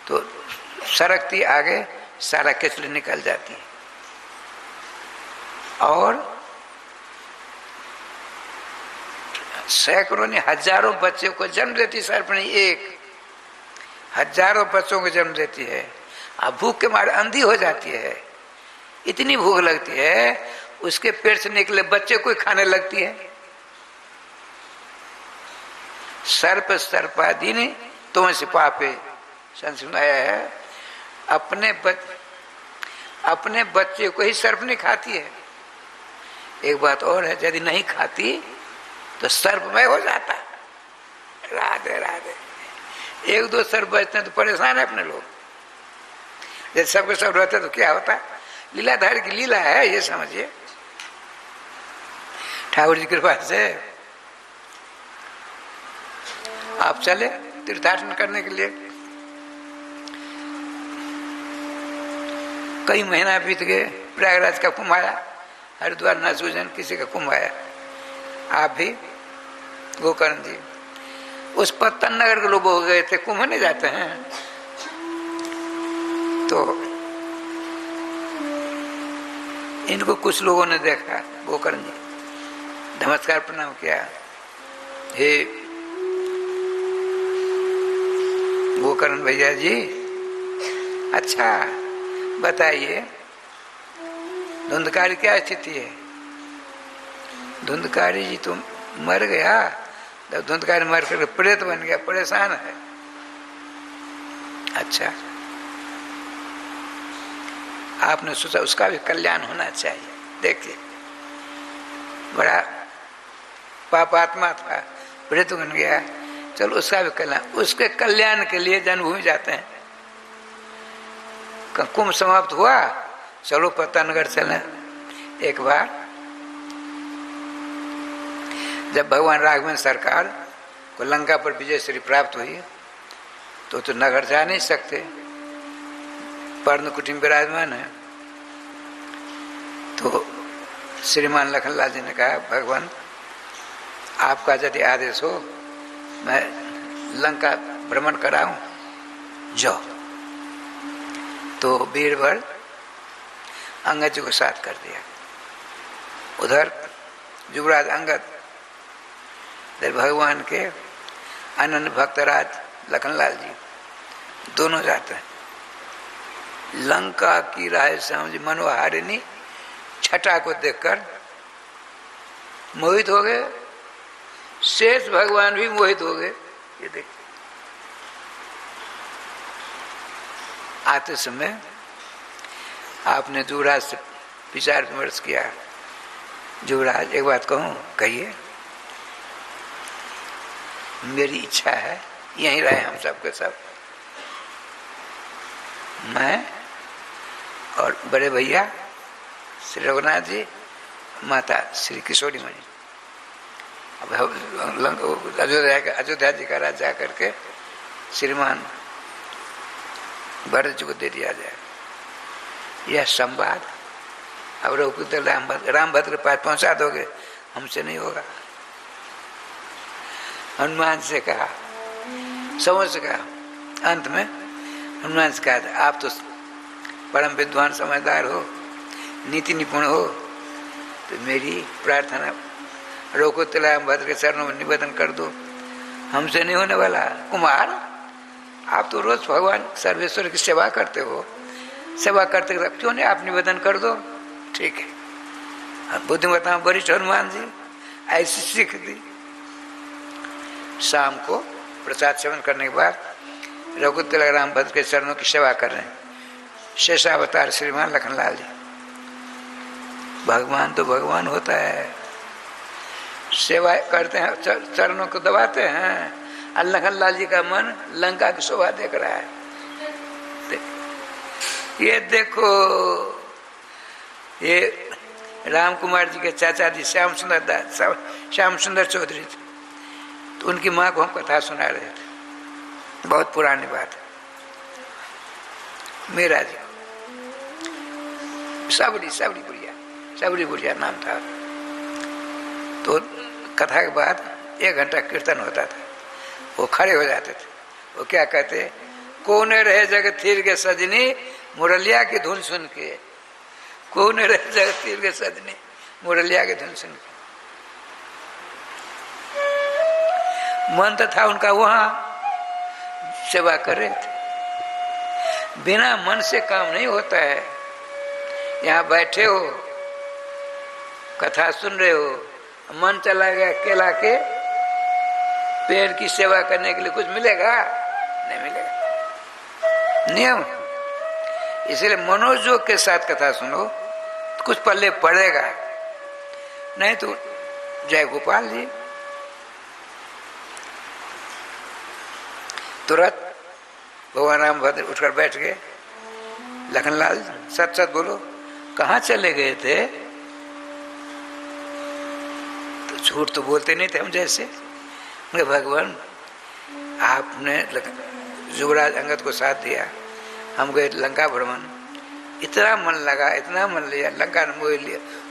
Speaker 2: तो सरकती आगे, सारा केचली निकल जाती है। और सैकड़ों ने हजारों बच्चों को जन्म देती सर्पनी, एक हजारों बच्चों को जन्म देती है। अब भूख के मारे अंधी हो जाती है, इतनी भूख लगती है, उसके पेट से निकले बच्चे को खाने लगती है। सर्प सर्पादीनि तुमसे पापे, संस्कृत आया है, अपने बच्चे को ही सर्प नहीं खाती है। एक बात और है, यदि नहीं खाती तो सर्पमय हो जाता। राधे राधे। 1-2 सर्प बचते हैं तो परेशान है अपने लोग, जब सबके सब रहते तो क्या होता है? लीलाधारी की लीला है, ये समझिए। ठाकुर जी की कृपा से आप चले तीर्थाटन करने के लिए। कई महीना बीत गए, प्रयागराज का कुंभ आया, हरिद्वार नासूजन किसी का कुंभ आया। आप भी गोकर्ण जी उस पत्तन नगर के लोग हो गए थे, कुंभ नहीं जाते हैं। तो इनको कुछ लोगों ने देखा, गोकर्ण जी नमस्कार प्रणाम किया, हे गोकर्ण भैया जी, अच्छा बताइए धुंधकारी क्या स्थिति है? धुंधकारी जी तो मर गया, जब धुंधकारी मर कर प्रेत बन गया, परेशान है। अच्छा, आपने सोचा उसका भी कल्याण होना चाहिए। देखिए बड़ा पापात्मा था, प्रेत बन गया, चलो उसका भी कल्याण, उसके कल्याण के लिए जन्मभूमि जाते हैं। कुंभ समाप्त हुआ, चलो पत्तनगढ़ चले। एक बार जब भगवान राघवेंद्र सरकार को लंका पर विजय श्री प्राप्त हुई तो नगर जा नहीं सकते, पर्ण कुटी में विराजमान है। तो श्रीमान लखनलाल जी ने कहा, भगवान आपका यदि आदेश हो मैं लंका भ्रमण कराऊं, जाओ। तो बीरबल अंगद जी को साथ कर दिया। उधर युवराज अंगद, इधर भगवान के अनन्य भक्तराज लखनलाल जी, दोनों जाते हैं। लंका की राय श्याम जी मनोहारिणी छटा को देखकर मोहित हो गए, शेष भगवान भी मोहित हो गए। ये देखिए, आते समय आपने युवराज से विचार विमर्श किया, युवराज एक बात कहूं, कहिए। मेरी इच्छा है यहीं रहे हम सब के सब, मैं और बड़े भैया श्री रघुनाथ जी, माता श्री किशोरी मणि। अब अयोध्या जी का राज जा करके श्रीमान भरत जी को दे दिया जाए। यह संवाद अब रघुकुल रामभद्र के पास पहुंचा दोगे, हमसे नहीं होगा। हनुमान से कहा, समझ सका। अंत में हनुमान से कहा, आप तो परम विद्वान समझदार हो, नीति निपुण हो, तो मेरी प्रार्थना रघुकुल रामभद्र के चरणों में निवेदन कर दो, हमसे नहीं होने वाला। कुमार, आप तो रोज भगवान सर्वेश्वर की सेवा करते हो, सेवा करते क्यों नहीं आप निवेदन कर दो। ठीक है, बुद्धिमत्ता वरिष्ठ हनुमान जी ऐसी सीख दी। शाम को प्रसाद सेवन करने के बाद रघुकुल रामभद्र के चरणों की सेवा कर रहे हैं शेषावतार श्रीमान लखनलाल जी। भगवान तो भगवान होता है, सेवा करते हैं, चरणों को दबाते हैं, और लखनलाल जी का मन लंका की शोभा देख रहा है। ये देखो, ये राम कुमार जी के चाचा जी श्याम सुंदर चौधरी थे, तो उनकी माँ को हम कथा सुना रहे थे, बहुत पुरानी बात है। मेरा जी सबरी बुढ़िया नाम था। तो कथा के बाद 1 घंटा कीर्तन होता था, वो खड़े हो जाते थे, वो क्या कहते, कोने रहे जगत थीर के सजनी मुरलिया की धुन सुन के, कोने रहे जगत थीर के सजनी मुरलिया की धुन सुन के। मन तो था उनका वहां सेवा कर रहे थे। बिना मन से काम नहीं होता है। यहाँ बैठे हो, कथा सुन रहे हो, मन चला गया केला के पेड़ की सेवा करने के लिए, कुछ मिलेगा? नहीं मिलेगा। नियम, इसलिए मनोयोग के साथ कथा सुनो तो कुछ पल्ले पड़ेगा, नहीं तो जय गोपाल जी। तुरंत भगवान रामभद्र उठकर बैठ गए। लखनलाल, सच सच बोलो, कहाँ चले गए थे? तो झूठ तो बोलते नहीं थे हम जैसे। भगवान आपने युवराज अंगद को साथ दिया, हम गए लंका भ्रमण, इतना मन लगा, इतना मन लिया, लंका ने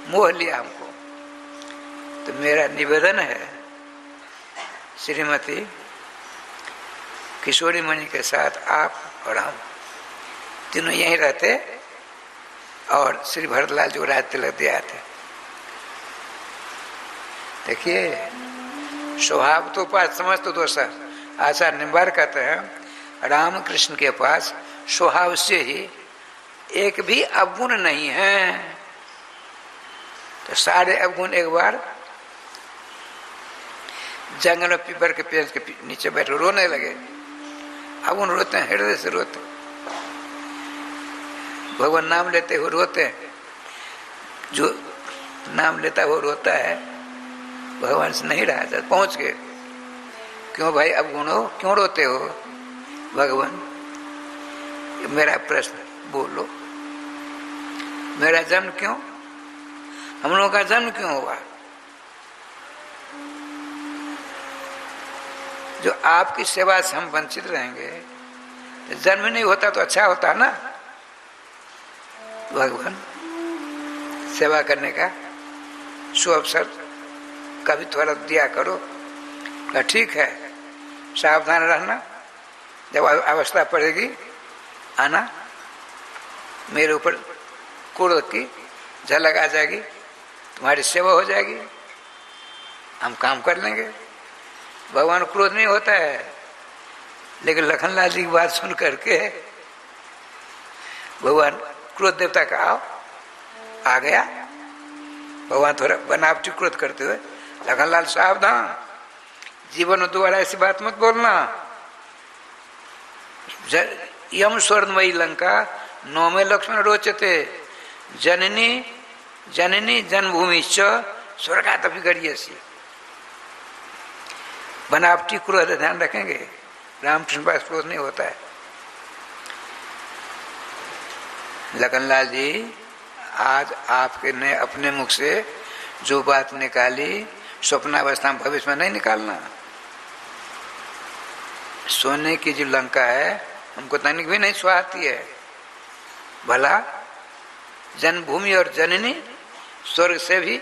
Speaker 2: मोह लिया हमको। तो मेरा निवेदन है श्रीमती किशोरी मणि के साथ आप और हम तीनों यहीं रहते और श्री भरतलाल युवराज तिलक दिया थे। देखिए स्वभाव तो पास समस्त दोषर, आचार्य निम्बार कहते हैं रामकृष्ण के पास स्वभाव से ही एक भी अवगुण नहीं है। तो सारे अवगुण एक बार जंगल में पीपर के पेड़ के नीचे बैठे रोने लगे। अवगुण रोते हैं, हृदय से रोते, भगवान नाम लेते हुए रोते हैं। जो नाम लेता वो रोता है, भगवान से नहीं रहा था, पहुंच गए। क्यों भाई अवगुण हो, क्यों रोते हो? भगवान मेरा प्रश्न बोलो, मेरा जन्म क्यों, हम लोगों का जन्म क्यों हुआ? जो आपकी सेवा से हम वंचित रहेंगे तो जन्म नहीं होता तो अच्छा होता ना। भगवान सेवा करने का शुभ अवसर कभी थोड़ा दिया करो। ठीक है, सावधान रहना, जब अवस्था पड़ेगी आना, मेरे ऊपर क्रोध की झलक आ जाएगी, तुम्हारी सेवा हो जाएगी, हम काम कर लेंगे। भगवान क्रोध नहीं होता है, लेकिन लखनलाल जी की बात सुन करके भगवान क्रोध देवता का आ गया। भगवान थोड़ा बनावटी क्रोध करते हुए, लखनलाल सावधान, जीवन में दोबारा ऐसी बात मत बोलना। यम स्वर्णमयी लंका नौमे लक्ष्मण रोचते, जननी जननी जन्मभूमि स्वर्गादपि गरीयसी। बनावटी क्रोध ध्यान रखेंगे, रामकृष्ण पास क्रोध नहीं होता है। लखनलाल जी आज आपके ने अपने मुख से जो बात निकाली, स्वप्नावस्था में भविष्य में नहीं निकालना। सोने की जो लंका है हमको तनिक भी नहीं सुहाती है। भला जन्मभूमि और जननी स्वर्ग से भी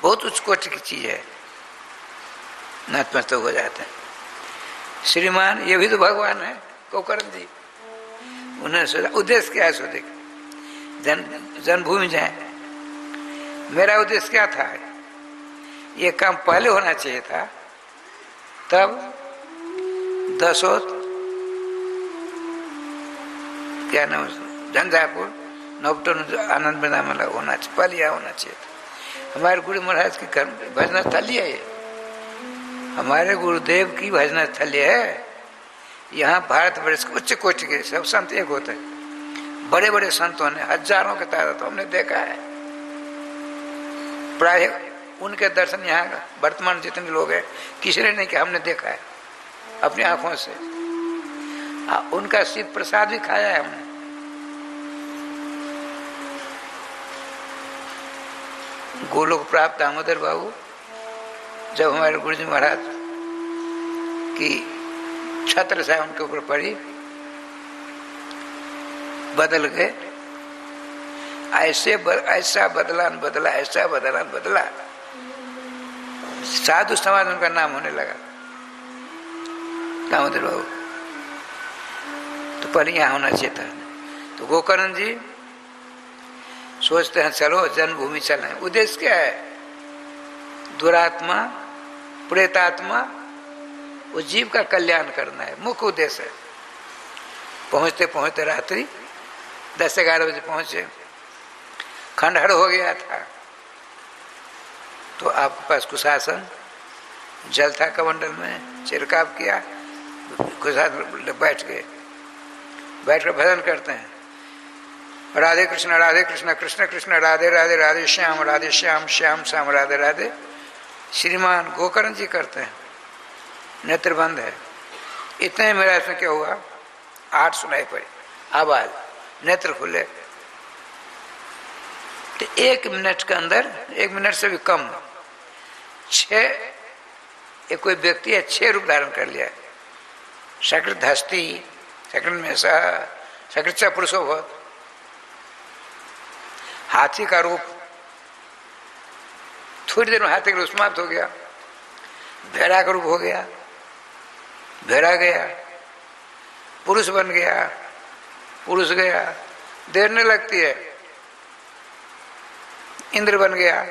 Speaker 2: बहुत उच्च कोटि की चीज है, नतमस्तक हो जाते हैं। श्रीमान ये भी तो भगवान है गोकर्ण जी, उन्हें सोचा उद्देश्य क्या है, सो देख जन्मभूमि जाए, मेरा उद्देश्य क्या था, ये काम पहले होना चाहिए था, तब दसों क्या नाम झंझापुर नवटन आनंद मेला होना चाहिए, पहले यह होना चाहिए था। हमारे गुरु महाराज की भजन स्थली है ये, हमारे गुरुदेव की भजन स्थली है। यहाँ भारत वर्ष उच्च कोटि के सब संत एक होते हैं, बड़े बड़े संतों ने हजारों के तादाद हमने देखा है। प्राय उनके दर्शन यहाँ वर्तमान जितने लोग हैं किसी ने नहीं किया, हमने देखा है अपनी आंखों से। उनका शीत प्रसाद भी खाया है हमने। गोलोक प्राप्त दामोदर बाबू जब हमारे गुरुजी महाराज की छत्र से उनके ऊपर पड़ी, बदल गए। ऐसा बदलान बदला, ऐसा बदलान बदला, साधु समाज उनका नाम होने लगा दामोदर बाबू। तो पहले यहाँ होना चाहिए था। तो गोकर्ण जी सोचते हैं चलो जन्मभूमि चलें। उद्देश्य क्या है? दुरात्मा प्रेतात्मा उस जीव का कल्याण करना है, मुख्य उद्देश्य है। पहुंचते पहुंचते रात्रि 10-11 बजे पहुंचे, खंडहर हो गया था। तो आपके पास कुशासन जल था, कमंडल में छिड़काव किया, कुशासन बैठ गए, बैठकर भजन करते हैं, राधे कृष्ण कृष्ण कृष्ण राधे राधे, राधे श्याम श्याम श्याम राधे राधे। श्रीमान गोकर्ण जी करते हैं, नेत्र बंद है। इतने मेरा इसमें क्या हुआ, 8 सुनाई पड़ी आवाज, नेत्र खुले। तो 1 मिनट के अंदर, 1 मिनट से भी कम, 6 एक कोई व्यक्ति है 6 रूप धारण कर लिया है। सकृत हस्ती सकृत में सह सकृत पुरुषो बहुत। हाथी का रूप थोड़ी देर में हाथी का रूप समाप्त हो गया, भेड़ा का रूप हो गया, भेड़ा गया, पुरुष बन गया, पुरुष गया, देर नहीं लगती है, इंद्र बन गया।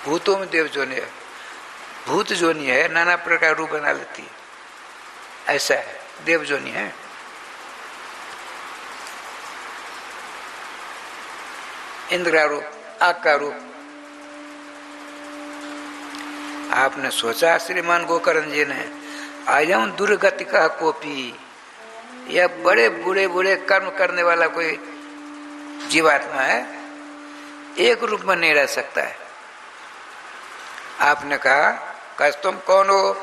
Speaker 2: भूतों में देव जोनि है, भूत जोनि है, नाना प्रकार रूप बना लेती है, ऐसा है, देव जोनि है। इंद्र का रूप, आग का रूप। आपने सोचा श्रीमान गोकर्ण जी ने, आयम दुर्गति का कोपी, यह बड़े बुरे बुरे कर्म करने वाला कोई जीवात्मा है, एक रूप में नहीं रह सकता है। आपने कहा तुम कौन हो?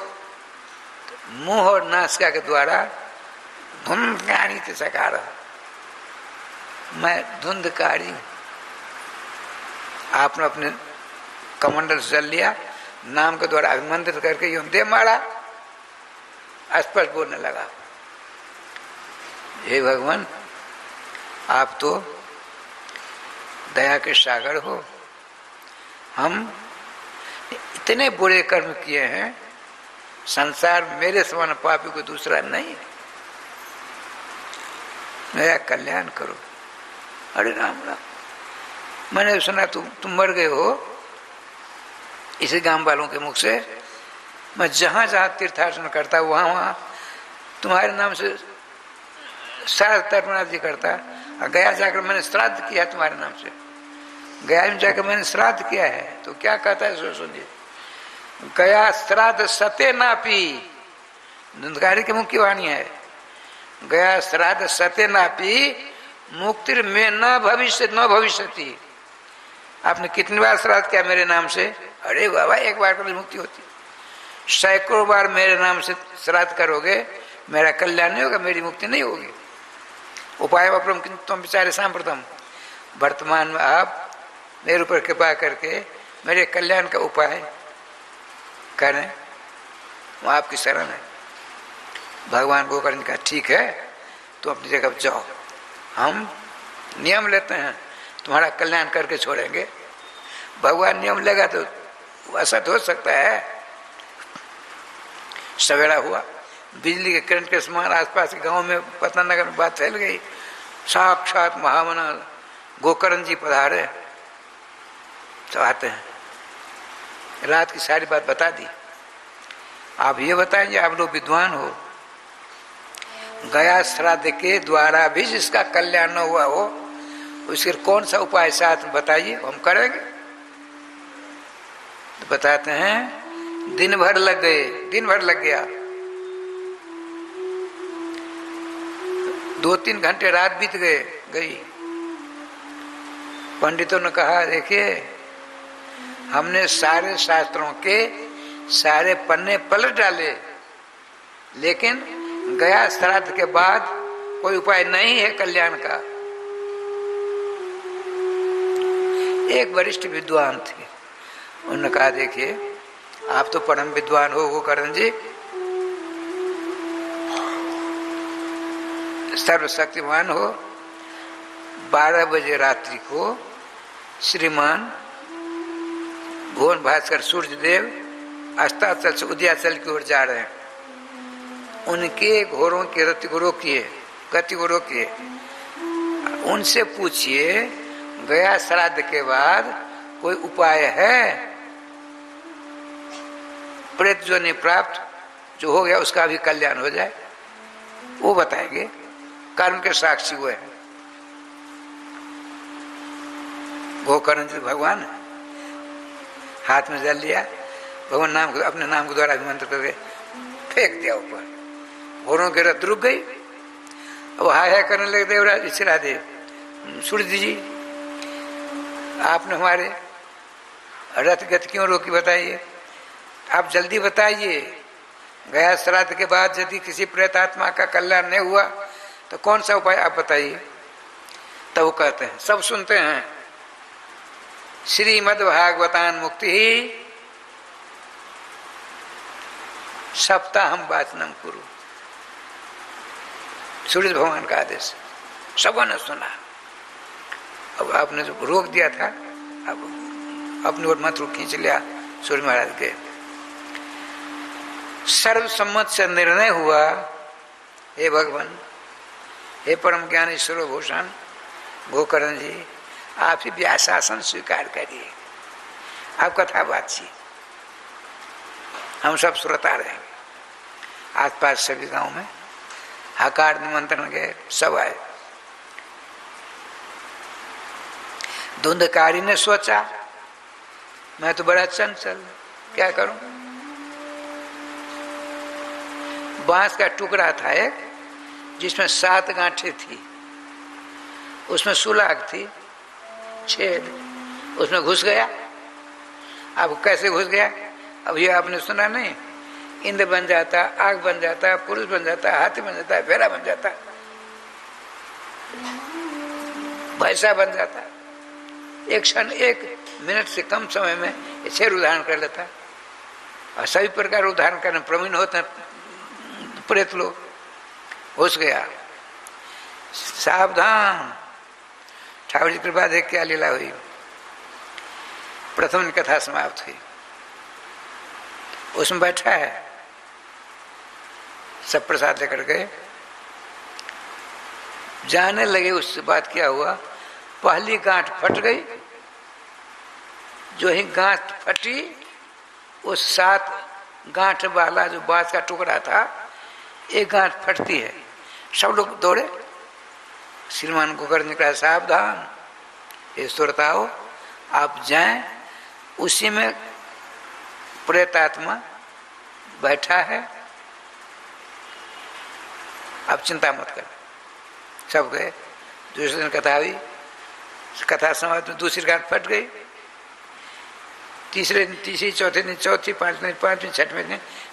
Speaker 2: मुंह और नासिका के द्वारा धुंधकारी से सकार, मैं धुंधकारी। आपने अपने कमंडल से जल लिया, नाम के द्वारा अभिमंत्रित करके यूं दे मारा, स्पष्ट बोलने लगा, हे भगवान आप तो दया के सागर हो, हम इतने बुरे कर्म किए हैं, संसार मेरे समान पापी को दूसरा नहीं है, मेरा कल्याण करो। अरे राम राम, मैंने सुना तुम मर गए हो, इसी गांव वालों के मुख से। मैं जहां जहां तीर्थाटन करता वहां वहां तुम्हारे नाम से श्राद्ध तर्पणादि जी करता। गया जाकर मैंने श्राद्ध किया तुम्हारे नाम से, गया में जाकर मैंने श्राद्ध किया है। तो क्या कहता है सुनिए, गया श्राद्ध सते नापी, धुंधकारी की मुख्य वाणी है, गया श्राद्ध सते नापी मुक्ति में न भविष्यति। आपने कितनी बार श्राद्ध किया मेरे नाम से? अरे बाबा एक बार कभी मुक्ति होती, सैकड़ों बार मेरे नाम से श्राद्ध करोगे, मेरा कल्याण नहीं होगा, मेरी मुक्ति नहीं होगी। उपाय अपरम तुम विचारे सांप्रतम, वर्तमान में आप मेरे ऊपर कृपा करके मेरे कल्याण का उपाय करें, वो आपकी शरण है। भगवान गोकर्ण का ठीक है, तो अपनी जगह जाओ, हम नियम लेते हैं, तुम्हारा कल्याण करके छोड़ेंगे। भगवान नियम लेगा तो असत हो सकता है। सवेरा हुआ, बिजली के करंट के समान आसपास के गांव में पतनगर में बात फैल गई, साक्षात महामना गोकर्ण जी पधारे। तो आते हैं, रात की सारी बात बता दी। आप ये बताएंगे, आप लोग विद्वान हो, गया श्राद्ध के द्वारा भी जिसका कल्याण न हुआ हो, उसके कौन सा उपाय साथ बताइए, हम करेंगे। तो बताते हैं दिन भर लग गए, दिन भर लग गया, 2-3 घंटे रात बीत गई। पंडितों ने कहा देखिए, हमने सारे शास्त्रों के सारे पन्ने पलट डाले, लेकिन गया श्राद्ध के बाद कोई उपाय नहीं है कल्याण का। एक वरिष्ठ विद्वान थे, उन्होंने कहा देखिए आप तो परम विद्वान हो गोकर्ण जी, सर्वशक्तिमान हो, 12 बजे रात्रि को श्रीमान भुवन भास्कर सूर्य देव अस्ताचल से उदयाचल की ओर जा रहे हैं, उनके घोड़ों की गति को रोकिए, उनसे पूछिए गया श्राद्ध के बाद कोई उपाय है, प्रेत जो नहीं प्राप्त जो हो गया उसका भी कल्याण हो जाए, वो बताएंगे, कर्म के साक्षी हुए हैं। गोकर्ण जी भगवान हाथ में जल लिया, भगवान नाम अपने नाम के द्वारा अभिमंत्र करके फेंक दिया ऊपर, घोड़ों की रथ रुक गई। अब हाय हाय करने लगे देवराज इच्छरा देव, सूर्य जी आपने हमारे रथ गति क्यों रोकी बताइए, आप जल्दी बताइए। गया श्राद्ध के बाद यदि किसी प्रेतात्मा का कल्याण नहीं हुआ तो कौन सा उपाय आप बताइए। तब वो कहते हैं, सब सुनते हैं, श्रीमद् भागवतान मुक्ति ही सप्ताहम वाचनम कुरु, सूर्य भगवान का आदेश। सबों ने सुना। अब आपने जो रोक दिया था, अब अपनी ओर मंत्र खींच लिया सूर्य महाराज के। सर्वसम्मत से निर्णय हुआ, हे भगवान, हे परम ज्ञानी सर्वभूषण गोकर्ण जी, आप ही व्यासासन स्वीकार करिए, आप कथा बातचीत, हम सब श्रोता रहेंगे। आसपास सभी गांव में हकार निमंत्रण के सब आए। धुंधकारी ने सोचा, मैं तो बड़ा चंचल, क्या करूं। बांस का टुकड़ा था एक, जिसमें 7 गांठें थी, उसमें सुलाग थी, छेद, उसमें घुस गया। अब कैसे घुस गया, अब ये आपने सुना नहीं, इंद्र बन जाता, आग बन जाता, पुरुष बन जाता, हाथी बन जाता, भेड़ा बन जाता, भैंसा बन जाता। एक क्षण, 1 मिनट से कम समय में 6 उदाहरण कर लेता। और सभी प्रकार उदाहरण करने प्रवीण होते हैं प्रेत लोग। घुस गया, सावधान। ठाकुर जी कृपा देख क्या लीला हुई। प्रथम कथा समाप्त हुई, उसमें बैठा है, सब प्रसाद लेकर गए, जाने लगे। उससे बात क्या हुआ, पहली गांठ फट गई। जो ही गांठ फटी, उस 7 गांठ वाला जो बांस का टुकड़ा था, एक गांठ फटती है। सब लोग दौड़े। श्रीमान गोकर्ण ने कहा, सावधान, ये श्रोताओ, आप जाएं, उसी में प्रेतात्मा बैठा है, आप चिंता मत कर। सब गए। दूसरे दिन कथा हुई, कथा समाप्त में दूसरी गांठ फट गई। तीसरे दिन तीसरी, चौथे दिन चौथी, पांचवीं,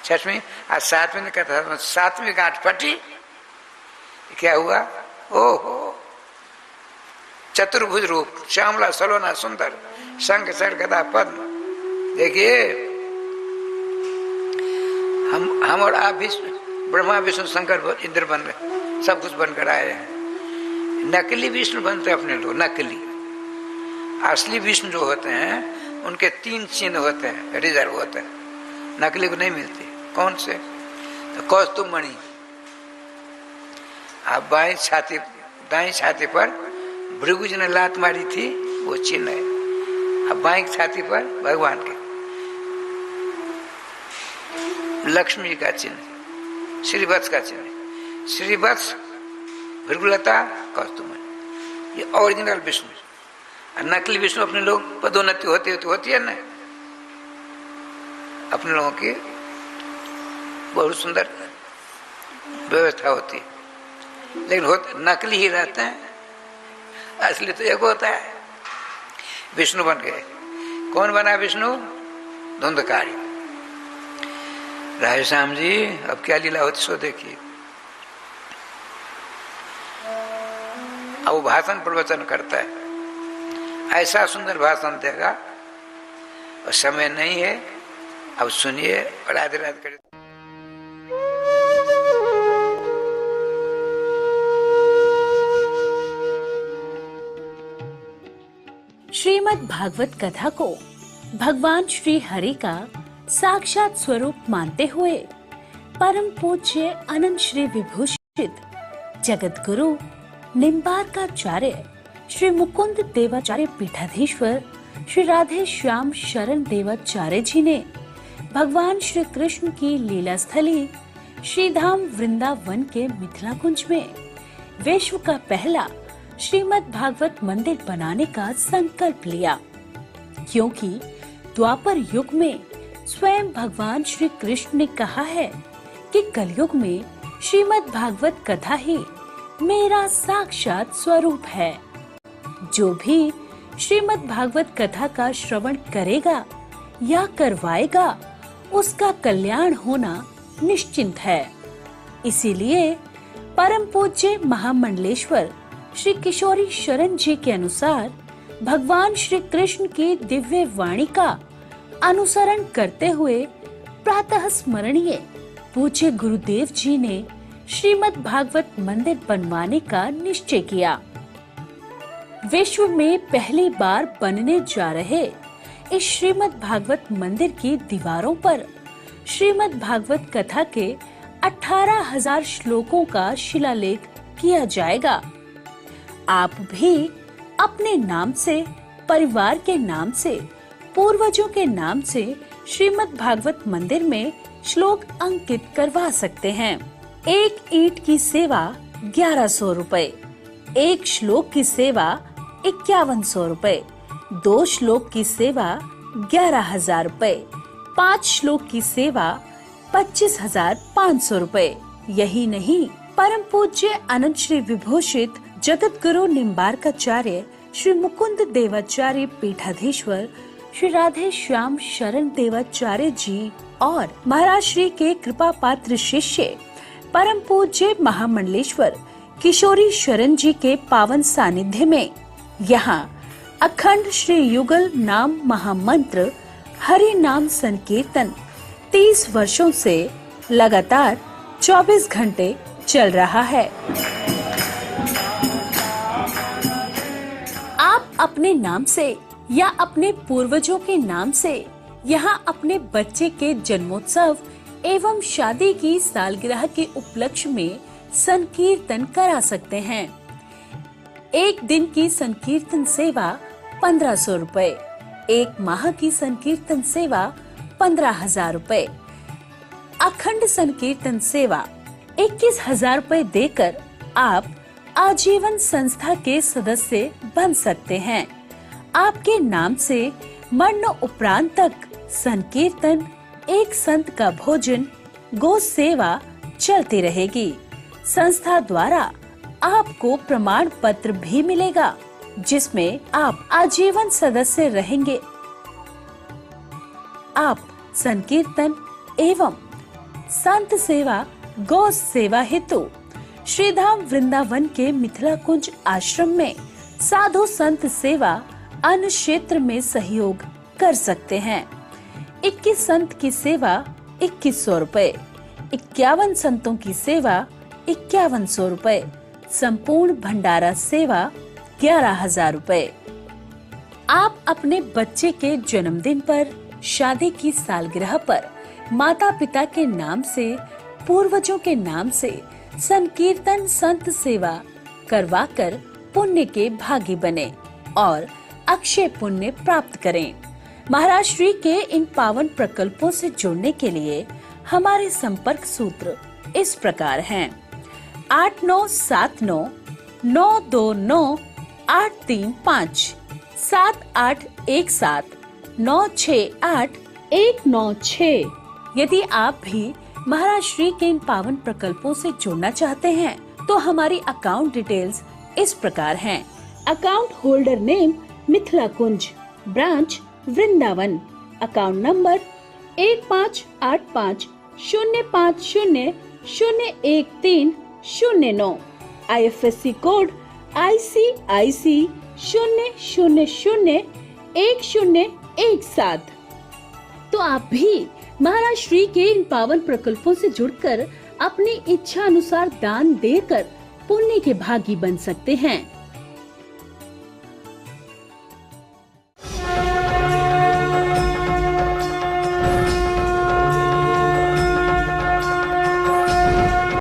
Speaker 2: छठवीं, आज 7वें दिन कथा, 7वीं गांठ फटी। क्या हुआ, ओहो, चतुर्भुज रूप, श्यामला सलोना सुंदर, शंख चक्र गदा पद्म। देखिए, हम और आप भी ब्रह्मा विष्णु शंकर इंद्र बन रहे, सब कुछ बनकर आए हैं। नकली विष्णु बनते अपने लोग, नकली। असली विष्णु जो होते हैं, उनके 3 चिन्ह होते हैं, रिजर्व होते हैं, नकली को नहीं मिलती। कौन से, तो कौस्तुभ मणि, आप दाई छाती पर भृगु जी ने लात मारी थी, वो चिन्ह है। अब बाई छाती पर भगवान के लक्ष्मी का चिन्ह, श्रीवत्स का चिन्ह, श्रीवत्स, भृगुलता, कौस्तुभ, ये ओरिजिनल विष्णु। और नकली विष्णु अपने लोग पदोन्नति होती है ना, अपने लोगों की बहुत सुंदर व्यवस्था होती है, लेकिन नकली ही रहते हैं, असली तो एक होता है। विष्णु बन गए। कौन बना विष्णु, धुंधकारी। राधे श्याम जी, अब क्या लीला होती सो देखिए। अब वो भाषण प्रवचन करता है, ऐसा सुंदर भाषण देगा, और समय नहीं है। अब सुनिए, राधे राधे करिए।
Speaker 1: श्रीमद् भागवत कथा को भगवान श्री हरि का साक्षात स्वरूप मानते हुए परम पूज्य अनंत श्री विभूषित जगत गुरु निम्बार्काचार्य श्री मुकुंद देवाचार्य पीठाधीश्वर श्री राधे श्याम शरण देवाचार्य जी ने भगवान श्री कृष्ण की लीला स्थली श्रीधाम वृंदावन के मिथिला कुंज में विश्व का पहला श्रीमद् भागवत मंदिर बनाने का संकल्प लिया, क्योंकि द्वापर युग में स्वयं भगवान श्री कृष्ण ने कहा है कि कलयुग में श्रीमद् भागवत कथा ही मेरा साक्षात स्वरूप है। जो भी श्रीमद् भागवत कथा का श्रवण करेगा या करवाएगा, उसका कल्याण होना निश्चिंत है। इसीलिए परम पूज्य महामंडलेश्वर श्री किशोरी शरण जी के अनुसार भगवान श्री कृष्ण की दिव्य वाणी का अनुसरण करते हुए प्रातः स्मरणीय पूज्य गुरुदेव जी ने श्रीमद् भागवत मंदिर बनवाने का निश्चय किया। विश्व में पहली बार बनने जा रहे इस श्रीमद् भागवत मंदिर की दीवारों पर श्रीमद् भागवत कथा के 18,000 श्लोकों का शिलालेख किया जाएगा। आप भी अपने नाम से, परिवार के नाम से, पूर्वजों के नाम से श्रीमद् भागवत मंदिर में श्लोक अंकित करवा सकते हैं। एक ईंट की सेवा 1100 रुपए, एक श्लोक की सेवा 5100 रुपए, 2 श्लोक की सेवा 11,000 रुपए, 5 श्लोक की सेवा 25,500 रुपए। यही नहीं, परम पूज्य अनंत श्री विभूषित जगत गुरु निम्बार्काचार्य श्री मुकुंद देवाचार्य पीठाधीश्वर श्री राधे श्याम शरण देवाचार्य जी और महाराज श्री के कृपा पात्र शिष्य परम पूज्य महामंडलेश्वर किशोरी शरण जी के पावन सानिध्य में यहाँ अखंड श्री युगल नाम महामंत्र हरि नाम संकीर्तन 30 वर्षों से लगातार 24 घंटे चल रहा है। आप अपने नाम से या अपने पूर्वजों के नाम से यहाँ अपने बच्चे के जन्मोत्सव एवं शादी की सालगिरह के उपलक्ष्य में संकीर्तन करा सकते हैं। एक दिन की संकीर्तन सेवा 1500 रुपए, एक माह की संकीर्तन सेवा 15,000 रुपए, अखंड संकीर्तन सेवा 21,000 रुपए देकर आप आजीवन संस्था के सदस्य बन सकते हैं। आपके नाम से मरण उपरांत तक संकीर्तन, एक संत का भोजन, गो सेवा चलती रहेगी। संस्था द्वारा आपको प्रमाण पत्र भी मिलेगा जिसमें आप आजीवन सदस्य रहेंगे। आप संकीर्तन एवं संत सेवा, गौ सेवा हेतु श्रीधाम वृंदावन के मिथिला कुंज आश्रम में साधु संत सेवा अन्य क्षेत्र में सहयोग कर सकते हैं। 21 संत की सेवा 2100 रुपए, 51 संतों की सेवा 5100 रुपए, संपूर्ण भंडारा सेवा 11,000 रुपए। आप अपने बच्चे के जन्मदिन पर, शादी की सालगिरह पर माता पिता के नाम से, पूर्वजों के नाम से संकीर्तन संत सेवा करवाकर पुण्य के भागी बने और अक्षय पुण्य प्राप्त करें। महाराज श्री के इन पावन प्रकल्पों से जुड़ने के लिए हमारे संपर्क सूत्र इस प्रकार हैं: 8979929835, 7817968196। यदि आप भी महाराज श्री के इन पावन प्रकल्पों से जुड़ना चाहते हैं तो हमारी अकाउंट डिटेल्स इस प्रकार हैं। Account holder name Mithila Kunj, branch Vrindavan, account number 158505001309, IFSC code ICIC 0001017। तो आप भी महाराज श्री के इन पावन प्रकल्पों से जुड़कर अपनी इच्छा अनुसार दान देकर पुण्य के भागी बन सकते हैं।